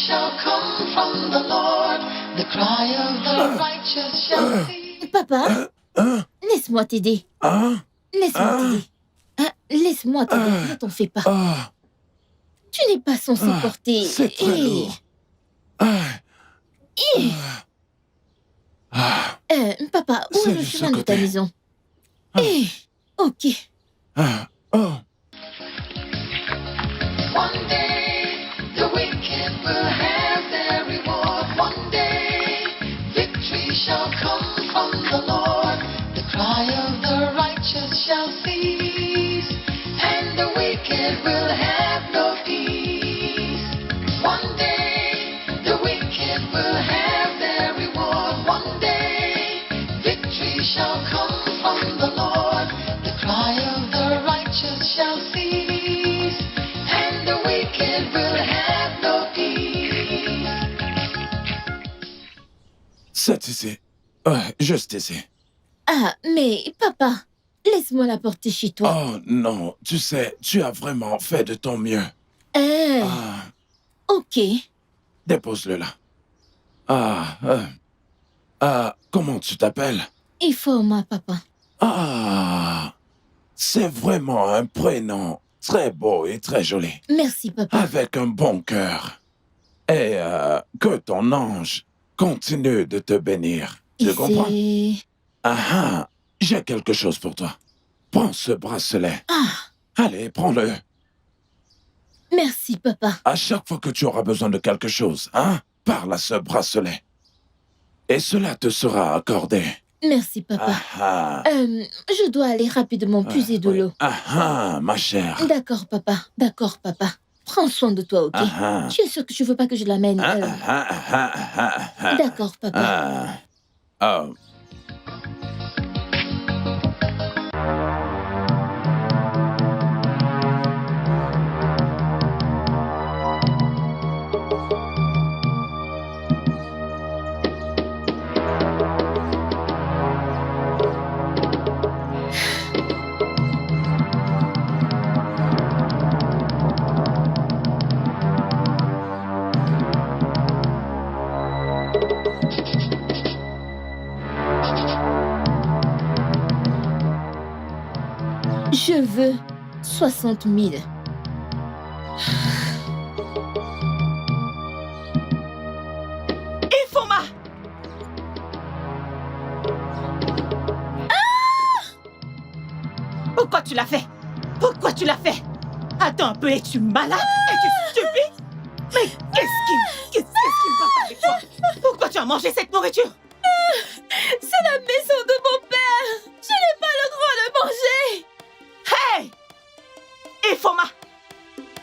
shall come from the Lord. The cry of the righteous shall be. Papa, laisse-moi t'aider. Laisse-moi t'aider. Laisse-moi t'aider, ne t'en fais pas. Tu n'es pas censé porter... C'est très lourd. Papa, où C'est est le juste chemin à de ta côté. maison? Ok. One day the wicked will have their reward. One day victory shall come from the Lord. The cry of the righteous shall cease, and the wicked will have no peace. One day the wicked will have their reward. One day victory shall come from the Lord. The cry of the righteous shall cease, and the wicked will have no peace. C'est ici. Juste ici. Ah, mais papa, laisse-moi la porter chez toi. Oh non, tu sais, tu as vraiment fait de ton mieux. Ok. Dépose-le là. Comment tu t'appelles? Ifoma, papa. C'est vraiment un prénom très beau et très joli. Merci, papa. Avec un bon cœur. Et que ton ange continue de te bénir. Tu comprends? J'ai quelque chose pour toi. Prends ce bracelet. Allez, prends-le. Merci, papa. À chaque fois que tu auras besoin de quelque chose, parle à ce bracelet. Et cela te sera accordé. Merci, papa. Je dois aller rapidement puiser de l'eau. Ma chère. D'accord, papa. D'accord, papa. Prends soin de toi, ok? Tu es sûr que tu veux pas que je l'amène? D'accord, papa. Je veux 60 000. Ifoma! Pourquoi tu l'as fait? Pourquoi tu l'as fait? Attends un peu, es-tu malade? Es-tu stupide? Mais qu'est-ce qui ne va pas avec toi? Pourquoi tu as mangé cette nourriture? C'est la maison de mon père! Je n'ai pas le droit de manger! Hey! Ifoma!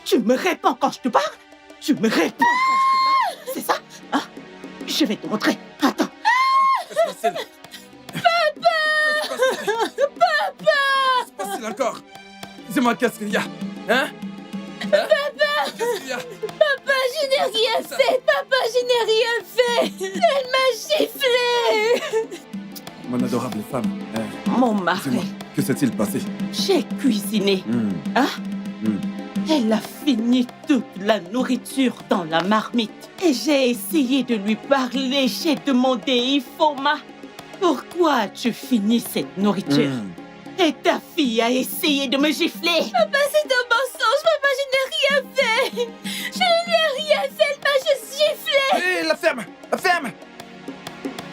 Tu me réponds quand je te parle? Tu me réponds quand je te parle? C'est ça? Je vais te montrer. Attends. Papa! Qu'est-ce qui se passe encore? Dis-moi, qu'est-ce qu'il y a? Papa! Papa, je n'ai rien fait! Papa, je n'ai rien fait! Elle m'a giflé! Mon adorable femme. Mon mari. Dis-moi, que s'est-il passé? J'ai cuisiné. Elle a fini toute la nourriture dans la marmite. Et j'ai essayé de lui parler. J'ai demandé, Ifoma, pourquoi as-tu fini cette nourriture? Et ta fille a essayé de me gifler. Papa, c'est un mensonge! Papa, je n'ai rien fait! Je n'ai rien fait! Elle m'a juste giflé! Hé, la ferme! La ferme!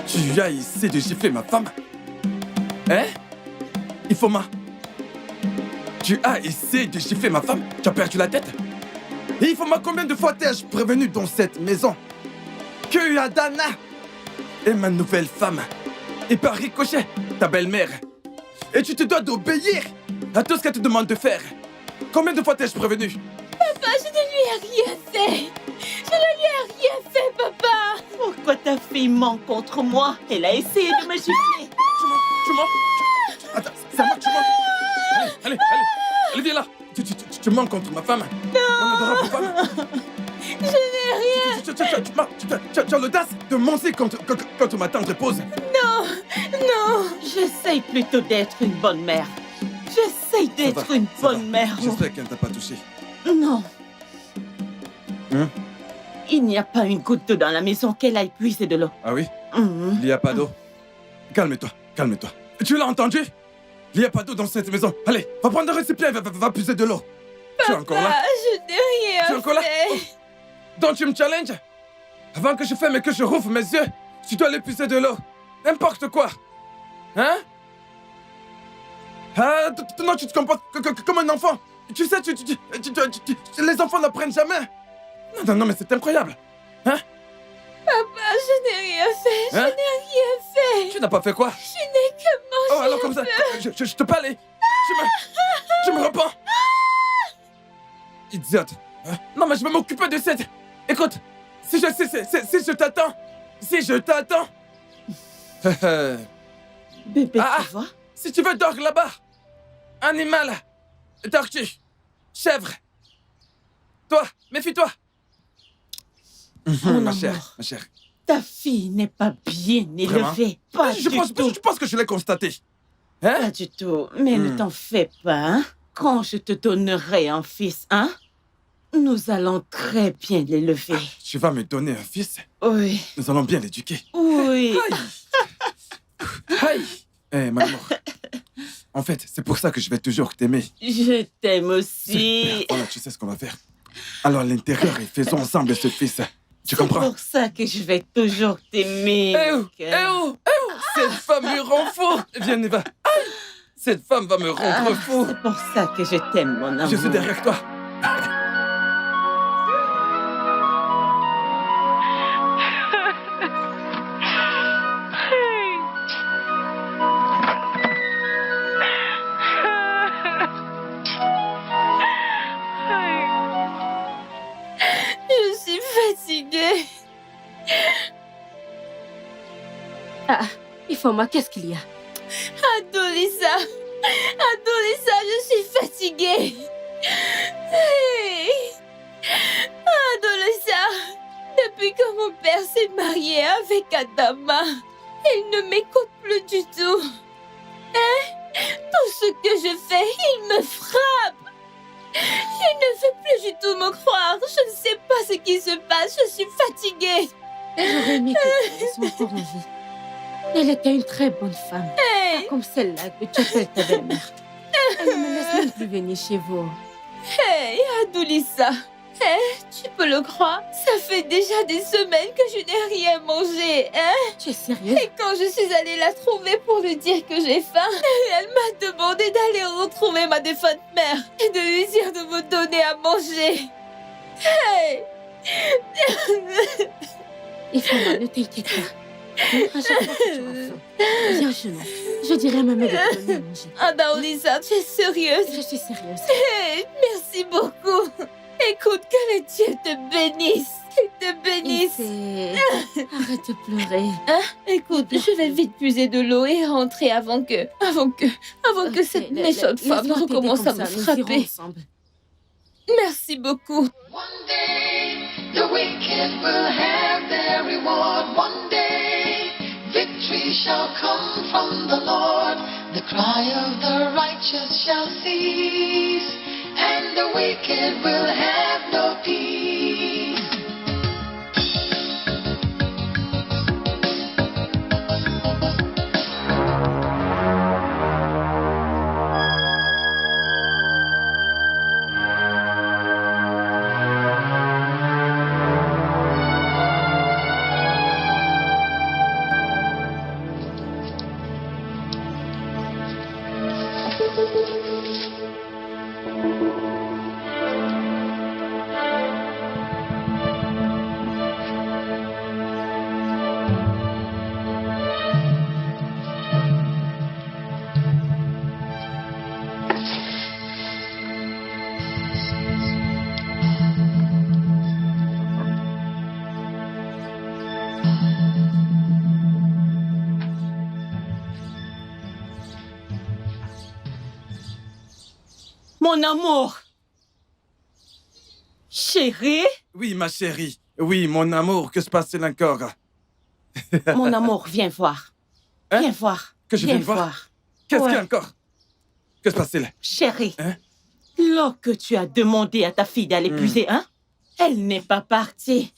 Tu as essayé de gifler ma femme? Ifoma? Tu as essayé de gifler ma femme? Tu as perdu la tête? Et Ifoma, combien de fois t'ai-je prévenu dans cette maison que Adana est ma nouvelle femme? Et par ricochet, ta belle-mère. Et tu te dois d'obéir à tout ce qu'elle te demande de faire. Combien de fois t'ai-je prévenu? Papa, je ne lui ai rien fait! Je ne lui ai rien fait, papa! Pourquoi ta fille ment contre moi? Elle a essayé de me gifler. Tu mens? Attends, c'est à moi que tu mens. Allez, viens là. Tu mens contre ma femme. Mon adorable femme. Je n'ai rien! Tu as l'audace de mentir contre ma tendre épouse. Non! J'essaye plutôt d'être une bonne mère. J'essaye d'être une bonne mère. J'espère qu'elle ne t'a pas touché. Non. Il n'y a pas une goutte d'eau dans la maison qu'elle aille puiser de l'eau. Ah oui? Mhm. Il n'y a pas d'eau. Calme-toi, calme-toi. Tu l'as entendu? Il n'y a pas d'eau dans cette maison. Allez, va prendre un récipient et va puiser de l'eau. Tu es encore là? Je n'ai rien Tu es encore là? fait. Donc tu me challenges? Avant que je ferme et que je rouvre mes yeux, tu dois aller puiser de l'eau. N'importe quoi. Hein? Ah, non, tu te comportes comme un enfant. Tu sais, les enfants n'apprennent jamais. Non, mais c'est incroyable. Hein? Papa, je n'ai rien fait. Hein? Je n'ai rien fait. Tu n'as pas fait quoi? Je n'ai que Oh, mangé. alors comme ça, je te parle. Je me repens. Idiote. Hein? Non, mais je vais m'occuper de cette... Écoute, si je t'attends... Si je t'attends... Bébé, Ah, tu vois? si tu veux, dors là-bas. Animal. Tortue. Chèvre. Toi, méfie-toi. Mon Ma amour. chère. Ta fille n'est pas bien Vraiment? élevée. Pas Je du tout. pense que je l'ai constaté. Hein? Pas du tout. Mais ne t'en fais pas, hein? Quand je te donnerai un fils, hein? Nous allons très bien l'élever. Tu vas me donner un fils. Oui. Nous allons bien l'éduquer. Oui. Aïe. Eh, mon amour. En fait, c'est pour ça que je vais toujours t'aimer. Je t'aime aussi. Super. Voilà, tu sais ce qu'on va faire. Alors, à l'intérieur, et faisons ensemble ce fils. Tu comprends? C'est pour ça que je vais toujours t'aimer. Eh oh! Cette femme me rend fou. Viens, Neva. Aïe. Cette femme va me rendre fou. C'est pour ça que je t'aime, mon amour. Je suis derrière toi. Je suis fatiguée. Ifoma, qu'est-ce qu'il y a? Adolissa, je suis fatiguée. Hey. Adolissa, depuis que mon père s'est marié avec Adama, il ne m'écoute plus du tout. Hein? Tout ce que je fais, il me frappe. Il ne veut plus du tout me croire. Je ne sais pas ce qui se passe. Je suis fatiguée. J'aurais aimé que tu sois encore en vie. Elle était une très bonne femme. Hey. Pas comme celle-là que tu appelles ta belle-mère. Elle ne me laisse même plus venir chez vous. Hey, Adolissa. Tu peux le croire? Ça fait déjà des semaines que je n'ai rien mangé, hein? Tu es sérieuse? Et quand je suis allée la trouver pour lui dire que j'ai faim, elle m'a demandé d'aller retrouver ma défunte mère et de lui dire de me donner à manger. Hey! Ifoma, ne t'inquiète pas. À chaque fois que tu auras faim, viens chez nous. Je dirai à ma mère de te donner à manger. Adolissa, tu es sérieuse? Je suis sérieuse. Hey, merci beaucoup. Écoute, que les dieux te bénissent. Qu'ils te bénissent. Arrête de pleurer. Écoute, je vais vite puiser de l'eau et rentrer avant que cette méchante femme laisse-moi recommence t'aider à comme me ça, nous irons frapper. ensemble. Merci beaucoup. One day, the wicked will have their reward. One day, victory shall come from the Lord. The cry of the righteous shall cease, and the wicked will have no peace. Mon amour. Chérie, Oui, ma chérie. Oui, mon amour, que se passe-t-il encore? mon amour, viens voir. Hein? Viens voir. Que je vienne voir? Qu'est-ce qu'il y a encore? Que se passe-t-il? Chérie, Hein? lorsque tu as demandé à ta fille d'aller puiser, hein? Elle n'est pas partie.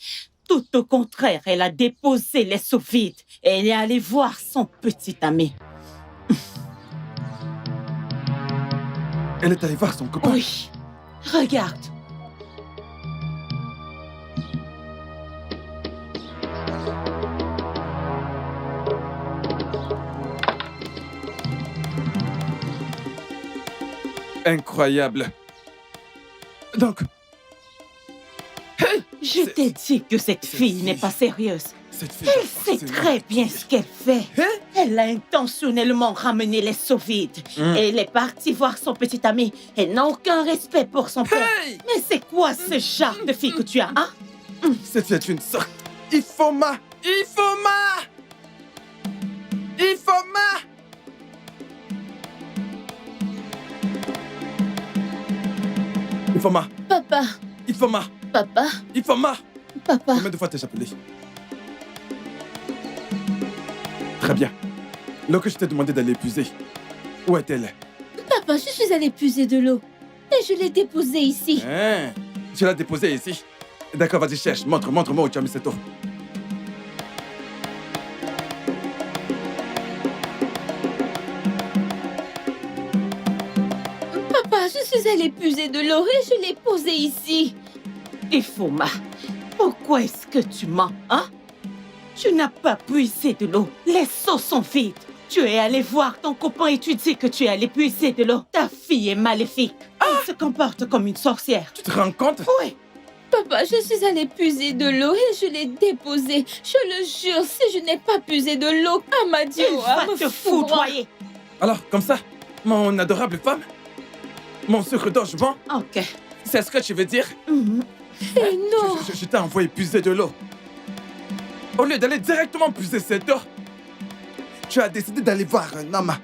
Tout au contraire, elle a déposé les seaux vides et elle est allée voir son petit ami. Elle est allée voir son copain. Oui, regarde. Incroyable. Donc... Hey! Je t'ai dit que cette fille n'est pas sérieuse. Cette fille... Elle sait très bien ce qu'elle fait. Hein? Elle a intentionnellement ramené les seaux vides. Et elle est partie voir son petit ami. Elle n'a aucun respect pour son père. Hey! Mais c'est quoi ce genre de fille que tu as, hein? Cette fille est une sorte... Ifoma! Ifoma! Ifoma! Ifoma! Papa, Ifoma! papa, Ifoma! papa. Combien de fois t'es appelé? Très bien. L'eau que je t'ai demandé d'aller épuiser, où est-elle? Papa, je suis allée puiser de l'eau. Et je l'ai déposée ici. Hein? Tu l'as déposée ici? D'accord, vas-y, cherche. Montre-moi où tu as mis cette eau. Papa, je suis allée puiser de l'eau et je l'ai posée ici. Ifoma, pourquoi est-ce que tu mens, hein? Tu n'as pas puisé de l'eau. Les seaux sont vides. Tu es allé voir ton copain et tu dis que tu es allé puiser de l'eau. Ta fille est maléfique. Elle se comporte comme une sorcière. Tu te rends compte? Oui. Papa, je suis allée puiser de l'eau et je l'ai déposée. Je le jure, si je n'ai pas puisé de l'eau, Amadio Il va te foudroyer. Alors, comme ça, mon adorable femme, mon sucre d'orge bon, Ok. c'est ce que tu veux dire? Mhm. Et non. Je t'ai envoyé puiser de l'eau. Au lieu d'aller directement puiser cette eau, tu as décidé d'aller voir un homme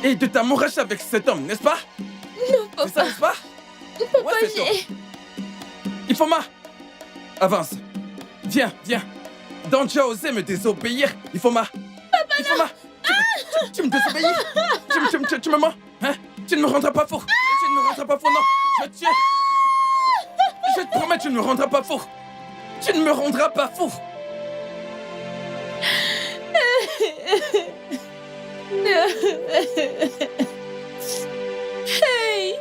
et de t'amouracher avec cet homme, n'est-ce pas? Non, C'est ça, papa. n'est-ce pas? Papa, Ouais, c'est j'ai... Ifoma, avance. Viens. Donc tu as osé me désobéir, Ifoma. Ifoma, tu me désobéis? Tu me mens? Hein? Tu ne me rendras pas fou. Tu ne me rendras pas fou, non. Je te promets, tu ne me rendras pas fou. Tu ne me rendras pas fou. Hey.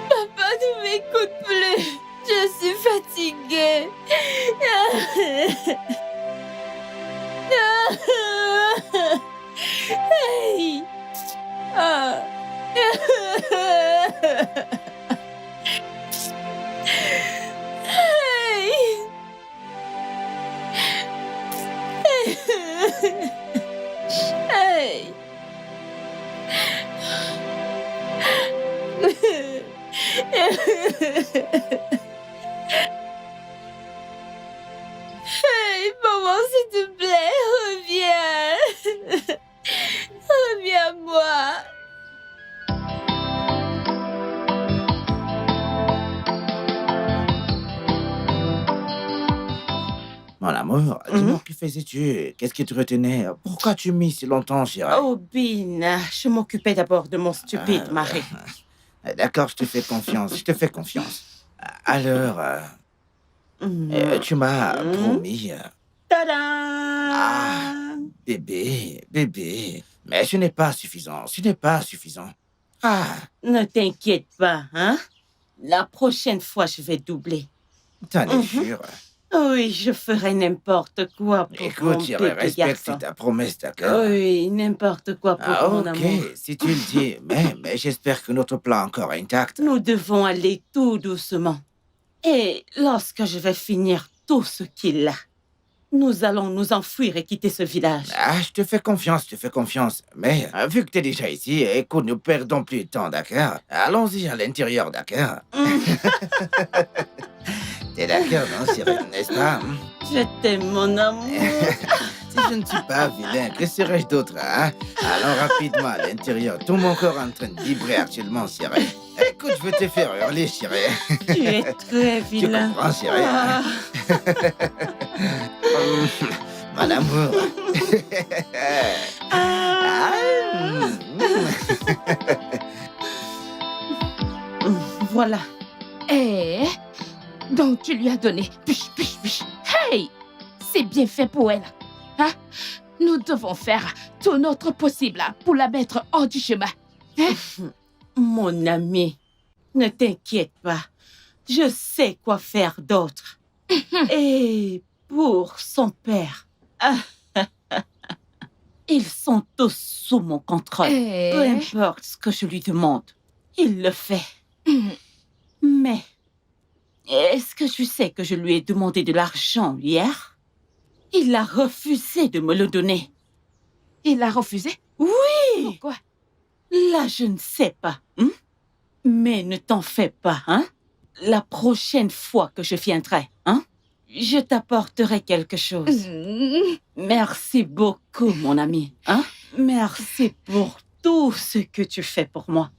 Papa ne m'écoute plus. Je suis fatiguée. Hey. Ah. Hey. Hey. Hey, maman, s'il te plaît, reviens. Reviens à moi. Mon amour, dis-moi, que faisais-tu? Qu'est-ce qui te retenait? Pourquoi tu mis si longtemps, chérie? Oh, Bin, je m'occupais d'abord de mon stupide mari. D'accord, je te fais confiance. Alors, tu m'as promis... Tada! bébé, mais ce n'est pas suffisant, Ah, Ne t'inquiète pas, hein? La prochaine fois, je vais doubler. t'en es sûr? Oui, je ferai n'importe quoi pour Écoute, mon chérie, bébé respecte garçon. ta promesse, d'accord? Oui, n'importe quoi pour Ah, mon ok, amour. si tu le dis, mais j'espère que notre plan est encore intact. Nous devons aller tout doucement. Et lorsque je vais finir tout ce qu'il a, nous allons nous enfuir et quitter ce village. Ah, je te fais confiance. Mais vu que t'es déjà ici, écoute, ne perdons plus de temps, d'accord? Allons-y à l'intérieur, d'accord? T'es d'accord, non, chérie, n'est-ce pas? Je t'aime, mon amour. Si je ne suis pas vilain, que serais-je d'autre, hein? Allons rapidement à l'intérieur. Tout mon corps est en train de vibrer actuellement, chérie. Écoute, je veux te faire hurler, chérie. Tu es très Tu vilain. comprends, chérie? Ah. Mon amour. Voilà. Eh, donc tu lui as donné. Piche, piche, piche. Hey, c'est bien fait pour elle. Hein? Nous devons faire tout notre possible pour la mettre hors du chemin. Hein? Mon ami, ne t'inquiète pas. Je sais quoi faire d'autre. Et pour son père, ils sont tous sous mon contrôle. Eh. Peu importe ce que je lui demande, il le fait. Mais, est-ce que tu sais que je lui ai demandé de l'argent hier? Il a refusé de me le donner. Il a refusé? Oui! Pourquoi? Là, je ne sais pas. Mais ne t'en fais pas, hein? La prochaine fois que je viendrai, hein? Je t'apporterai quelque chose. Merci beaucoup, mon ami. Hein? Merci pour tout ce que tu fais pour moi.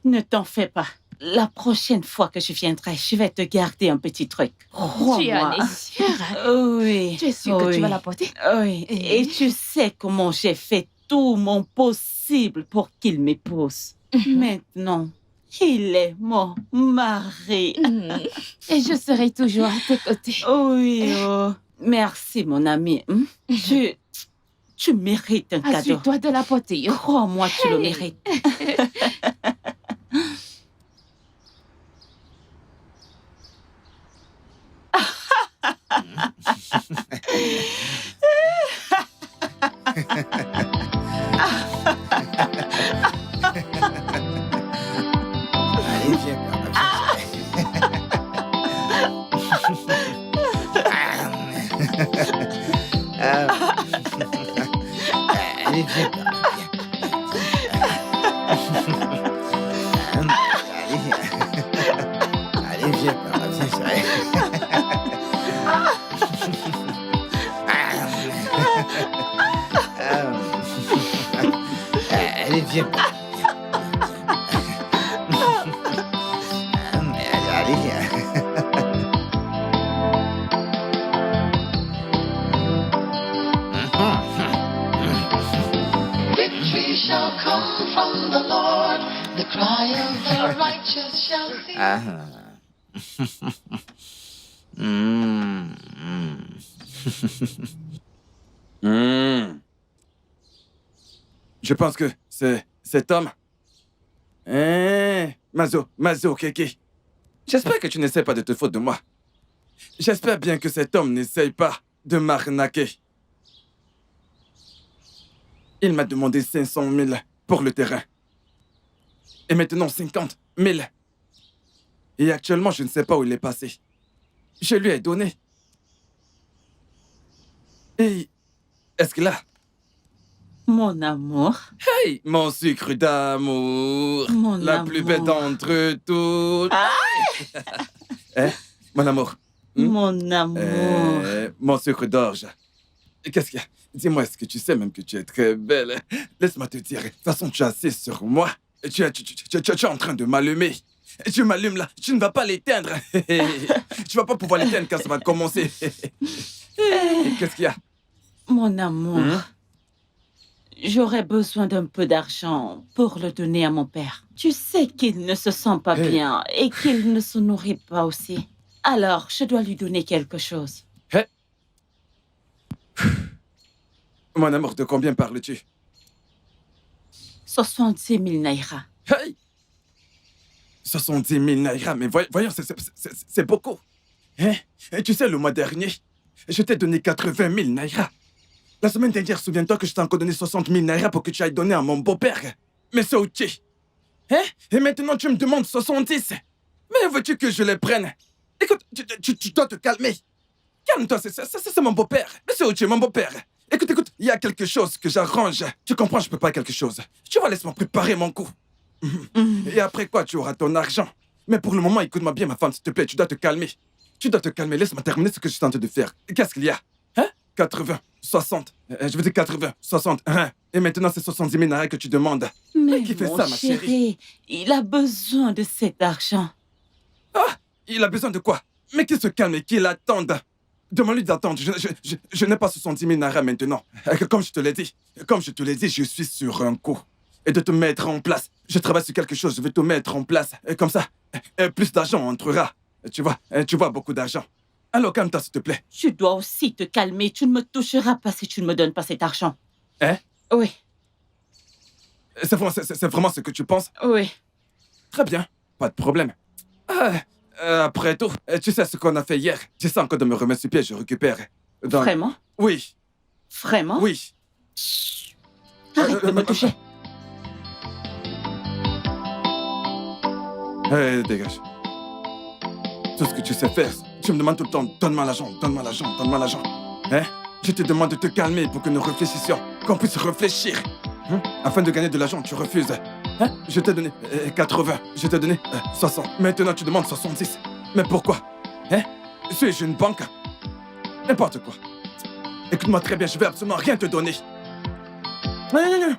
Ne t'en fais pas. La prochaine fois que je viendrai, je vais te garder un petit truc. Tu en Crois-moi. es sûre? Oui. Tu es sûre que tu vas l'apporter? Oui. Et tu sais comment j'ai fait tout mon possible pour qu'il m'épouse. Maintenant, il est mon mari. Et je serai toujours à tes côtés. Oui, oh. Merci, mon ami. Tu mérites un cadeau. Assure-toi de l'apporter. Crois-moi, tu le mérites. Allez, viens par là. Allez, viens par là. Allez, viens par là. Viens, chérie. Allez, viens par là. Allez, viens. Victory shall come from the Lord. The cry of the righteous shall cease. Je pense que c'est cet homme. Mazo, Keke. J'espère que tu n'essaies pas de te foutre de moi. J'espère bien que cet homme n'essaye pas de m'arnaquer. Il m'a demandé 500 000 pour le terrain. Et maintenant 50 000. Et actuellement, je ne sais pas où il est passé. Je lui ai donné. Et est-ce qu'il a? Mon amour. Hey, mon sucre d'amour. Mon La amour. plus belle d'entre toutes. Hein, mon amour. Mon amour. Mon sucre d'orge. Qu'est-ce qu'il y a? Dis-moi, est-ce que tu sais même que tu es très belle? Laisse-moi te dire. De toute façon, tu es assise sur moi. Tu es en train de m'allumer. Tu m'allumes là. Tu ne vas pas l'éteindre. Tu vas pas pouvoir l'éteindre quand ça va commencer. Qu'est-ce qu'il y a? Mon amour. J'aurais besoin d'un peu d'argent pour le donner à mon père. Tu sais qu'il ne se sent pas bien et qu'il ne se nourrit pas aussi. Alors, je dois lui donner quelque chose. Mon amour, de combien parles-tu? 70 000 naira. Hey! 70 000 naira, mais voyons, c'est beaucoup. Hein? Et tu sais, le mois dernier, je t'ai donné 80 000 naira. La semaine dernière, souviens-toi que je t'ai encore donné 60 000 naira pour que tu ailles donner à mon beau-père. Mais c'est ok. Hein? Et maintenant, tu me demandes 70. Mais veux-tu que je les prenne? Écoute, tu dois te calmer. Calme-toi, c'est mon beau-père. Mais c'est ok, mon beau-père. Écoute, il y a quelque chose que j'arrange. Tu comprends, je peux pas quelque chose. Tu vois, laisse-moi préparer mon coup. Et après quoi, tu auras ton argent. Mais pour le moment, écoute-moi bien, ma femme, s'il te plaît, tu dois te calmer. Tu dois te calmer, laisse-moi terminer ce que je suis en train de faire. Qu'est-ce qu'il y a? Hein? 80, 60. Je veux dire 80, 60. Hein? Et maintenant, c'est 70 000 naira que tu demandes. Mais qui fait mon ça, ma chérie? il a besoin de cet argent. Ah! Il a besoin de quoi? Mais qu'il se calme et qu'il attende. Demande-lui d'attendre. Je n'ai pas 70 000 naira maintenant. Comme je te l'ai dit, je suis sur un coup. Et de te mettre en place. Je travaille sur quelque chose, je vais te mettre en place. Et comme ça, plus d'argent entrera. Tu vois beaucoup d'argent. Alors calme-toi, s'il te plaît. Tu dois aussi te calmer. Tu ne me toucheras pas si tu ne me donnes pas cet argent. Hein? Oui, C'est vraiment ce que tu penses? oui. Très bien, pas de problème. Après tout, tu sais ce qu'on a fait hier. J'essaie encore de me remettre sur pied, je récupère. Vraiment? Oui, Vraiment? oui. Arrête de me toucher. Dégage. Tout ce que tu sais faire, tu me demandes tout le temps, donne-moi l'argent, donne-moi l'argent, donne-moi l'argent. Hein? Je te demande de te calmer pour que nous réfléchissions, qu'on puisse réfléchir. Afin de gagner de l'argent, tu refuses. Hein? Je t'ai donné 80, je t'ai donné 60. Maintenant, tu demandes 70. Mais pourquoi? Hein? Suis-je une banque? N'importe quoi. Écoute-moi très bien, je vais absolument rien te donner. Non.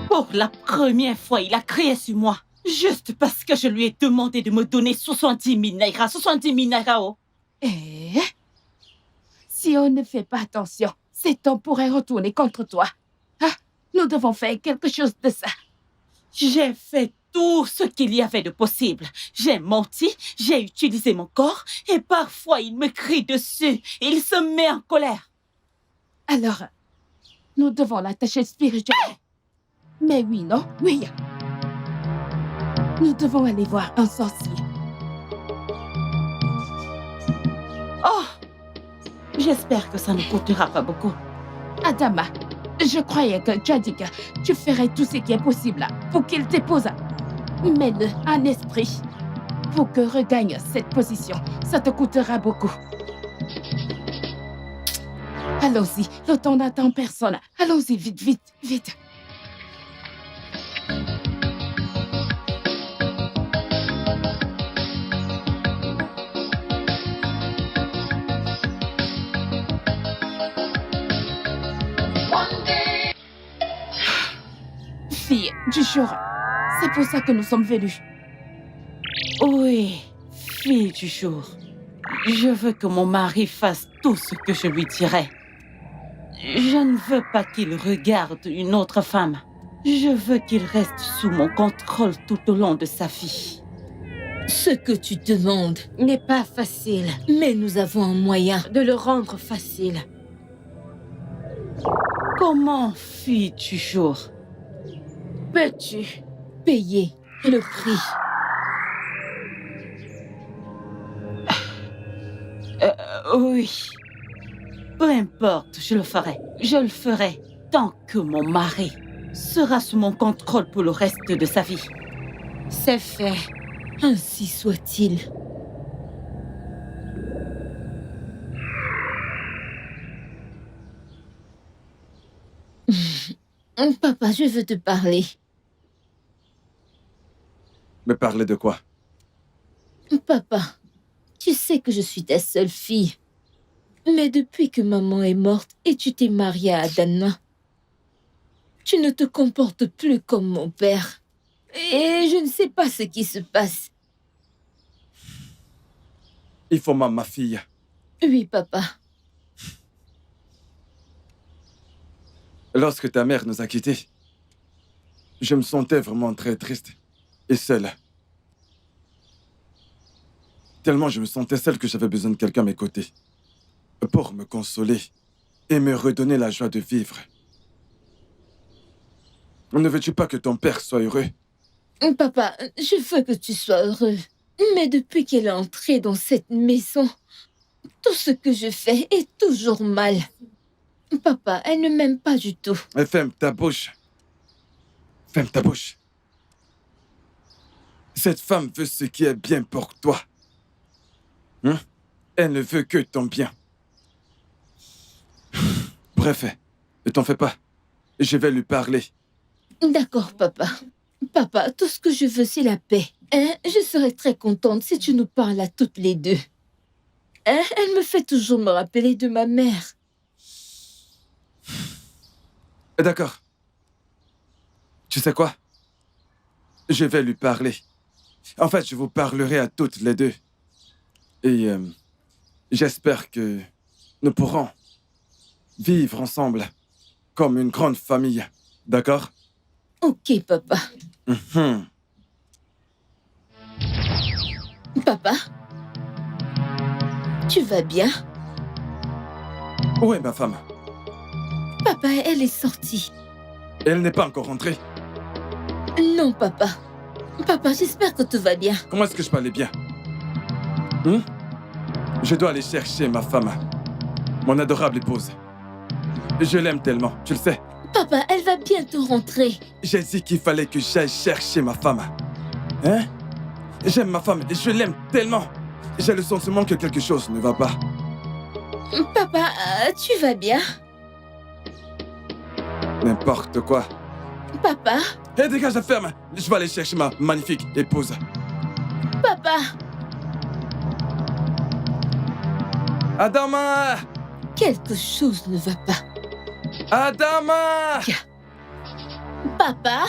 Pour la première fois, il a crié sur moi. Juste parce que je lui ai demandé de me donner 70 000 naira. 70 000 naira, oh. Si on ne fait pas attention, cet homme pourrait retourner contre toi. Ah, nous devons faire quelque chose de ça. J'ai fait tout ce qu'il y avait de possible. J'ai menti, j'ai utilisé mon corps et parfois il me crie dessus. Il se met en colère. Alors, nous devons l'attacher spirituellement. Mais oui, non? Oui. Nous devons aller voir un sorcier. Oh! J'espère que ça ne coûtera pas beaucoup. Adama, je croyais que tu as dit que tu ferais tout ce qui est possible pour qu'il t'épouse. Mets-le en esprit. Pour que regagne cette position, ça te coûtera beaucoup. Allons-y, le temps n'attend personne. Allons-y, vite, vite, vite. Fille du jour, c'est pour ça que nous sommes venus. Oui, fille du jour. Je veux que mon mari fasse tout ce que je lui dirai. Je ne veux pas qu'il regarde une autre femme. Je veux qu'il reste sous mon contrôle tout au long de sa vie. Ce que tu demandes n'est pas facile, mais nous avons un moyen de le rendre facile. Comment, fille du jour? Peux-tu payer le prix? Oui. Peu importe, je le ferai. Je le ferai tant que mon mari sera sous mon contrôle pour le reste de sa vie. C'est fait. Ainsi soit-il. Papa, je veux te parler. Me parler de quoi? Papa, tu sais que je suis ta seule fille. Mais depuis que maman est morte et tu t'es mariée à Adana, tu ne te comportes plus comme mon père. Et je ne sais pas ce qui se passe. Il faut ma fille. Oui, papa. Lorsque ta mère nous a quittés, je me sentais vraiment très triste et seul. Tellement je me sentais seul que j'avais besoin de quelqu'un à mes côtés pour me consoler et me redonner la joie de vivre. Ne veux-tu pas que ton père soit heureux? Papa, je veux que tu sois heureux. Mais depuis qu'elle est entrée dans cette maison, tout ce que je fais est toujours mal. Papa, elle ne m'aime pas du tout. Ferme ta bouche. Ferme ta bouche. Cette femme veut ce qui est bien pour toi. Elle ne veut que ton bien. Bref, ne t'en fais pas. Je vais lui parler. D'accord, papa. Papa, tout ce que je veux, c'est la paix. Je serais très contente si tu nous parles à toutes les deux. Elle me fait toujours me rappeler de ma mère. D'accord. Tu sais quoi? Je vais lui parler. En fait, je vous parlerai à toutes les deux. Et j'espère que nous pourrons vivre ensemble comme une grande famille. D'accord? Ok, papa. Mhm. Papa? Tu vas bien? Où est ma femme? Papa, elle est sortie. Elle n'est pas encore rentrée. Non, papa. Papa, j'espère que tout va bien. Comment est-ce que je peux aller bien? Je dois aller chercher ma femme. Mon adorable épouse. Je l'aime tellement, tu le sais. Papa, elle va bientôt rentrer. J'ai dit qu'il fallait que j'aille chercher ma femme. Hein? J'aime ma femme et je l'aime tellement. J'ai le sentiment que quelque chose ne va pas. Papa, tu vas bien? N'importe quoi. Papa? Hé, dégage la ferme. Je vais aller chercher ma magnifique épouse. Papa? Adama! Quelque chose ne va pas. Adama! Papa?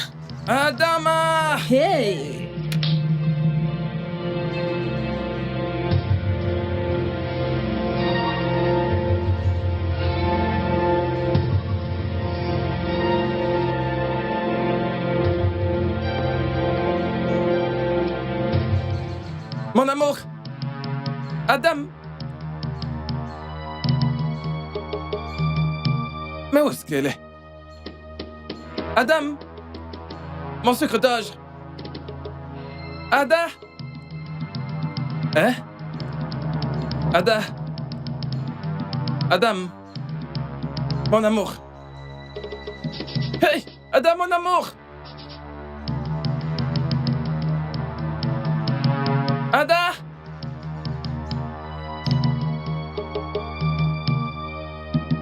Adama! Hey! Mon amour! Adam! Mais où est-ce qu'elle est? Adam! Mon sucre d'âge! Ada! Hein? Ada! Adam! Mon amour! Hey! Adam, mon amour! Ada!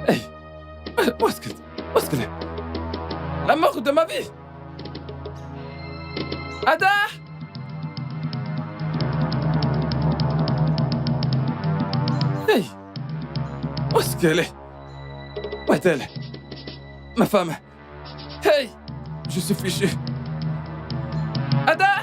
Hey! Où est-ce qu'elle est? L'amour de ma vie! Ada! Hey! Où est-ce qu'elle est? Où est-elle? Ma femme! Hey! Je suis fichu! Ada!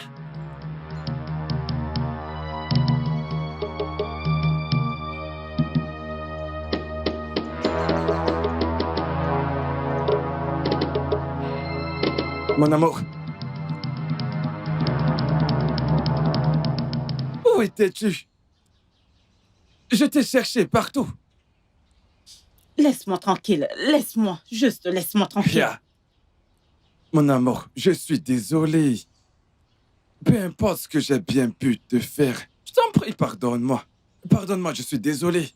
Mon amour. Où étais-tu? Je t'ai cherché partout. Laisse-moi tranquille. Laisse-moi. Juste laisse-moi tranquille. Pia. Mon amour, je suis désolé. Peu importe ce que j'ai bien pu te faire. Je t'en prie, pardonne-moi. Pardonne-moi, je suis désolé.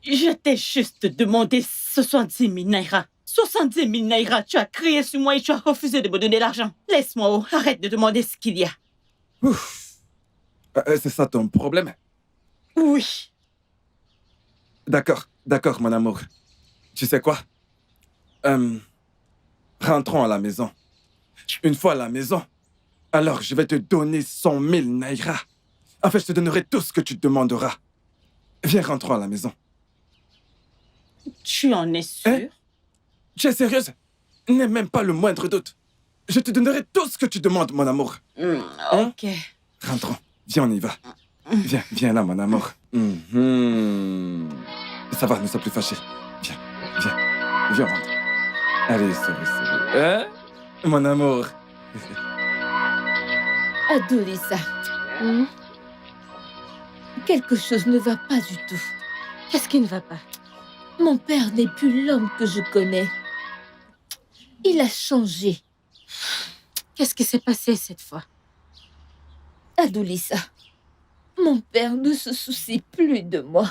Je t'ai juste demandé 70 000 naira. 70 000 naira. Tu as crié sur moi et tu as refusé de me donner l'argent. Laisse-moi, oh. Arrête de demander ce qu'il y a. Ouf. C'est ça ton problème? Oui. D'accord, d'accord, mon amour. Tu sais quoi? Rentrons à la maison. Une fois à la maison, alors je vais te donner 100 000 naira. En fait, je te donnerai tout ce que tu demanderas. Viens, rentrons à la maison. Tu en es sûr? Hein? Tu es sérieuse? N'aie même pas le moindre doute. Je te donnerai tout ce que tu demandes, mon amour. Ok. Rentrons. Viens, on y va. Viens, viens là, mon amour. Ça va, ne sois plus fâché. Viens, viens. Viens, rentre. Allez, souris. Hein? Mon amour. Adolissa. Quelque chose ne va pas du tout. Qu'est-ce qui ne va pas? Mon père n'est plus l'homme que je connais. Il a changé. Qu'est-ce qui s'est passé cette fois? Adolissa, mon père ne se soucie plus de moi.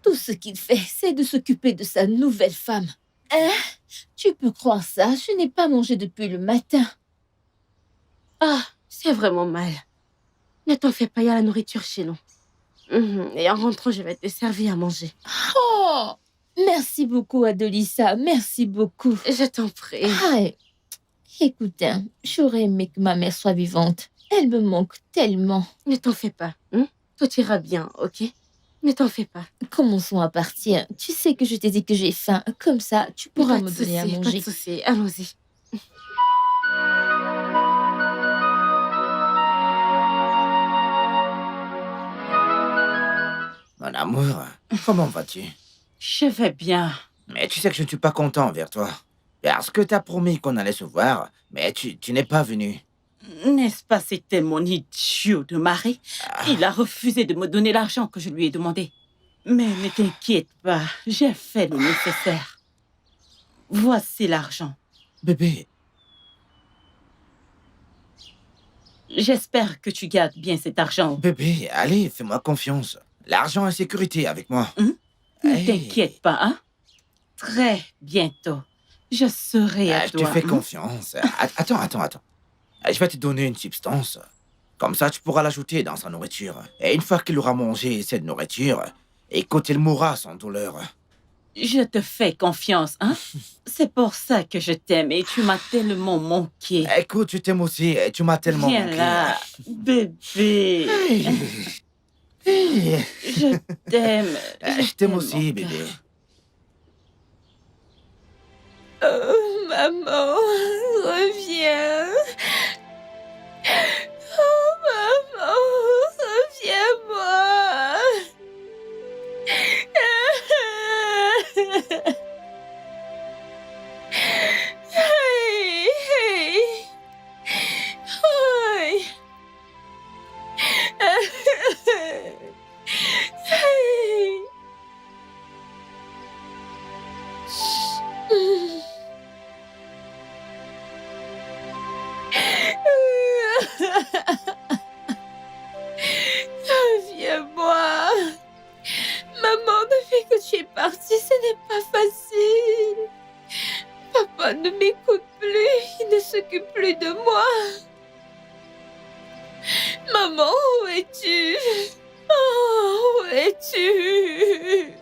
Tout ce qu'il fait, c'est de s'occuper de sa nouvelle femme. Hein? Tu peux croire ça? Je n'ai pas mangé depuis le matin. Ah, c'est vraiment mal. Ne t'en fais pas, il y a la nourriture chez nous. Et en rentrant, je vais te servir à manger. Oh! Merci beaucoup, Adolissa. Merci beaucoup. Je t'en prie. Ah, écoute, hein, j'aurais aimé que ma mère soit vivante. Elle me manque tellement. Ne t'en fais pas. Tout ira bien, ok? Ne t'en fais pas. Commençons à partir. Tu sais que je t'ai dit que j'ai faim. Comme ça, tu pourras me donner à Pas manger. de souci, allons-y. Mon amour, comment vas-tu? Je vais bien. Mais tu sais que je ne suis pas content envers toi. Parce que t'as promis qu'on allait se voir, mais tu n'es pas venu. N'est-ce pas, c'était mon idiot de mari? Il a refusé de me donner l'argent que je lui ai demandé. Mais ne t'inquiète pas, j'ai fait le nécessaire. Voici l'argent. Bébé, J'espère que tu gardes bien cet argent. bébé, allez, fais-moi confiance. L'argent est sécurité avec moi. Ne Hey. t'inquiète pas, hein? Très bientôt, je serai à Je toi. te fais confiance. Attends. Je vais te donner une substance. Comme ça, tu pourras l'ajouter dans sa nourriture. Et une fois qu'il aura mangé cette nourriture, écoute, il mourra sans douleur. Je te fais confiance, hein? C'est pour ça que je t'aime et tu m'as tellement manqué. Écoute, je t'aime aussi et tu m'as tellement Viens manqué. là, bébé. Hey. Je t'aime. Je t'aime aussi, bébé. Oh, maman, reviens. Oh, maman, reviens-moi. Hey, hey. Hey. Hey. Reviens-moi. Maman, depuis que tu es partie, ce n'est pas facile. Papa ne m'écoute plus, il ne s'occupe plus de moi. Maman, où es-tu? Oh, où es-tu?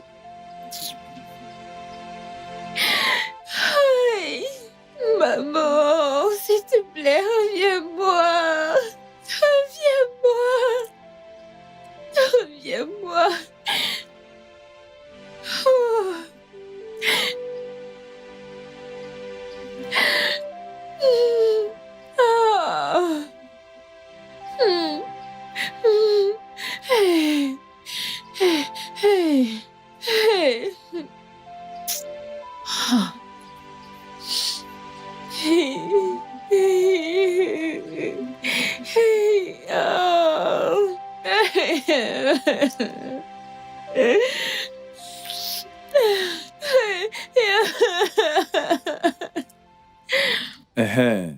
Hey, maman, s'il te plaît, reviens-moi. Reviens-moi. Reviens-moi. Oh. Ah. Hey. Hey. Hey. Ah. Hey. Hey.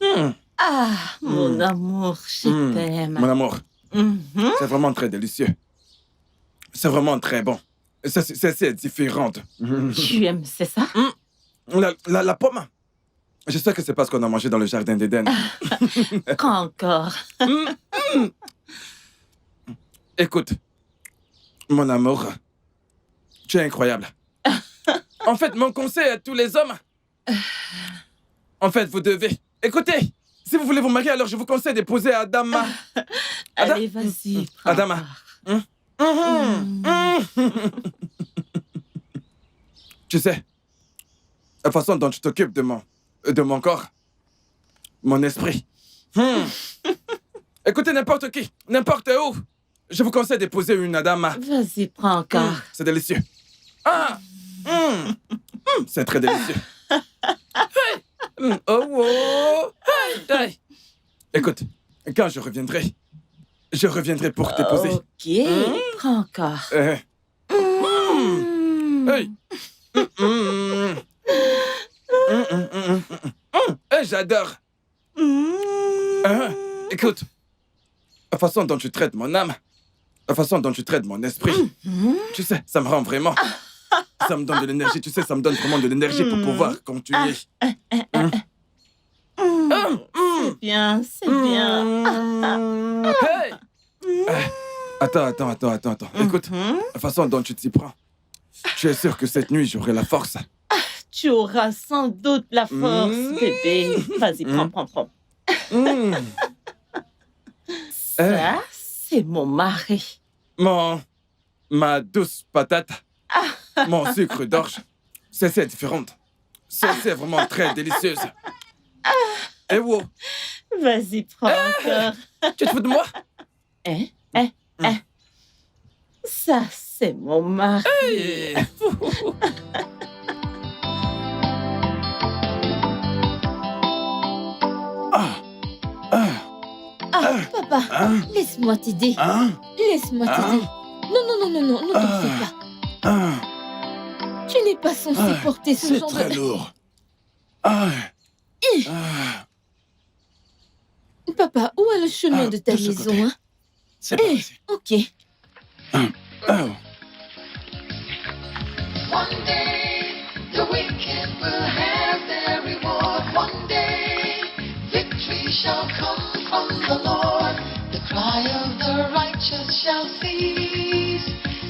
Oh. Ah, mon amour, je t'aime. Mon amour, Mhm. c'est vraiment très délicieux. C'est vraiment très bon. C'est différent. Tu aimes, c'est ça? La pomme. Je sais que c'est parce qu'on a mangé dans le jardin d'Éden. Prends encore. Écoute, mon amour, tu es incroyable. En fait, mon conseil à tous les hommes, en fait, vous devez... Écoutez, si vous voulez vous marier, alors je vous conseille d'épouser Adama. Allez, vas-y, prends Adama. encore. Tu sais, la façon dont tu t'occupes de mon corps, mon esprit. Écoutez, n'importe qui, n'importe où, je vous conseille d'épouser une Adama. Vas-y, prends encore. C'est délicieux. C'est très délicieux. Hey. Écoute, quand je reviendrai pour t'épouser. Ok, prends encore. Hey. J'adore. Écoute, la façon dont tu traites mon âme, la façon dont tu traites mon esprit, tu sais, ça me rend vraiment... Ça me donne de l'énergie, tu sais, ça me donne vraiment de l'énergie pour pouvoir continuer. C'est bien, c'est bien. Hey! Attends. Écoute, la façon dont tu t'y prends, tu es sûr que cette nuit, j'aurai la force. Tu auras sans doute la force, bébé. Vas-y, prends. Ça, c'est mon mari. Ma douce patate, mon sucre d'orge, c'est différente. C'est vraiment très délicieuse. Eh wow, Vas-y, prends encore. tu te fous de moi? Ça, c'est mon mari. Hey. Ah, ah, Ah, papa, hein, laisse-moi t'aider. hein, Laisse-moi t'aider. Non, non, non, non, non, ne t'en fais pas. hein. Tu n'es pas censé Ah, porter ce C'est genre très de... lourd. Ah, ah, Papa, où est le chemin Ah, de ta de ce maison, côté. hein? c'est pas Eh, ici. ok. Oh, One day, the wicked will have their reward. One day, victory shall come from the Lord. The cry of the righteous shall cease,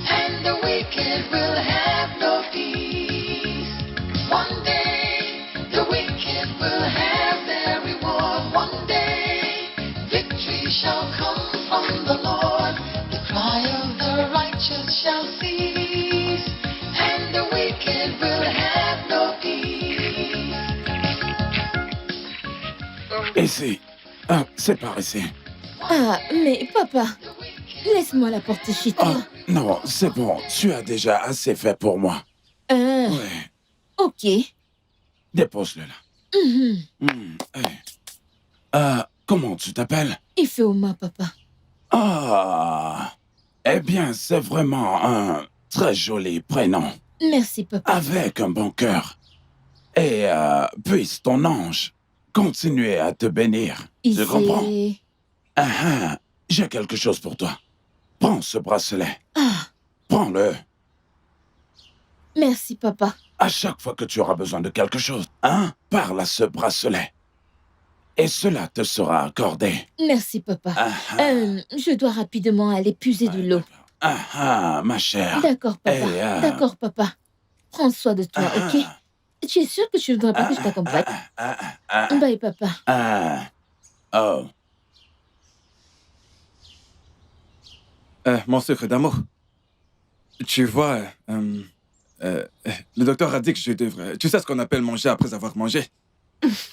and the wicked will have no peace. One day, the wicked will have their reward. One day, victory shall come from the Lord. The cry of the righteous shall cease, and the wicked will have no peace. ici. Ah, c'est par ici. Ah, mais papa, laisse-moi la porter chez Oh, toi. non, c'est bon. Tu as déjà assez fait pour moi. Ouais, Ok. dépose-le là. Mhm. Hey. Comment tu t'appelles? Ifeoma, papa. Ah, eh bien, c'est vraiment un très joli prénom. Merci, papa. Avec un bon cœur. Et puisse ton ange continuer à te bénir. Tu comprends? Issei. J'ai quelque chose pour toi. Prends ce bracelet. Ah, Prends-le. merci, papa. À chaque fois que tu auras besoin de quelque chose, parle à ce bracelet. Et cela te sera accordé. Merci, papa. Je dois rapidement aller puiser de l'eau. Ma chère. D'accord, papa. Et, D'accord, papa. Prends soin de toi, ok? Tu es sûr que tu ne voudrais pas que je t'accompagne? Bye, papa. Oh. Mon secret d'amour. Tu vois, le docteur a dit que je devrais... Tu sais ce qu'on appelle manger après avoir mangé?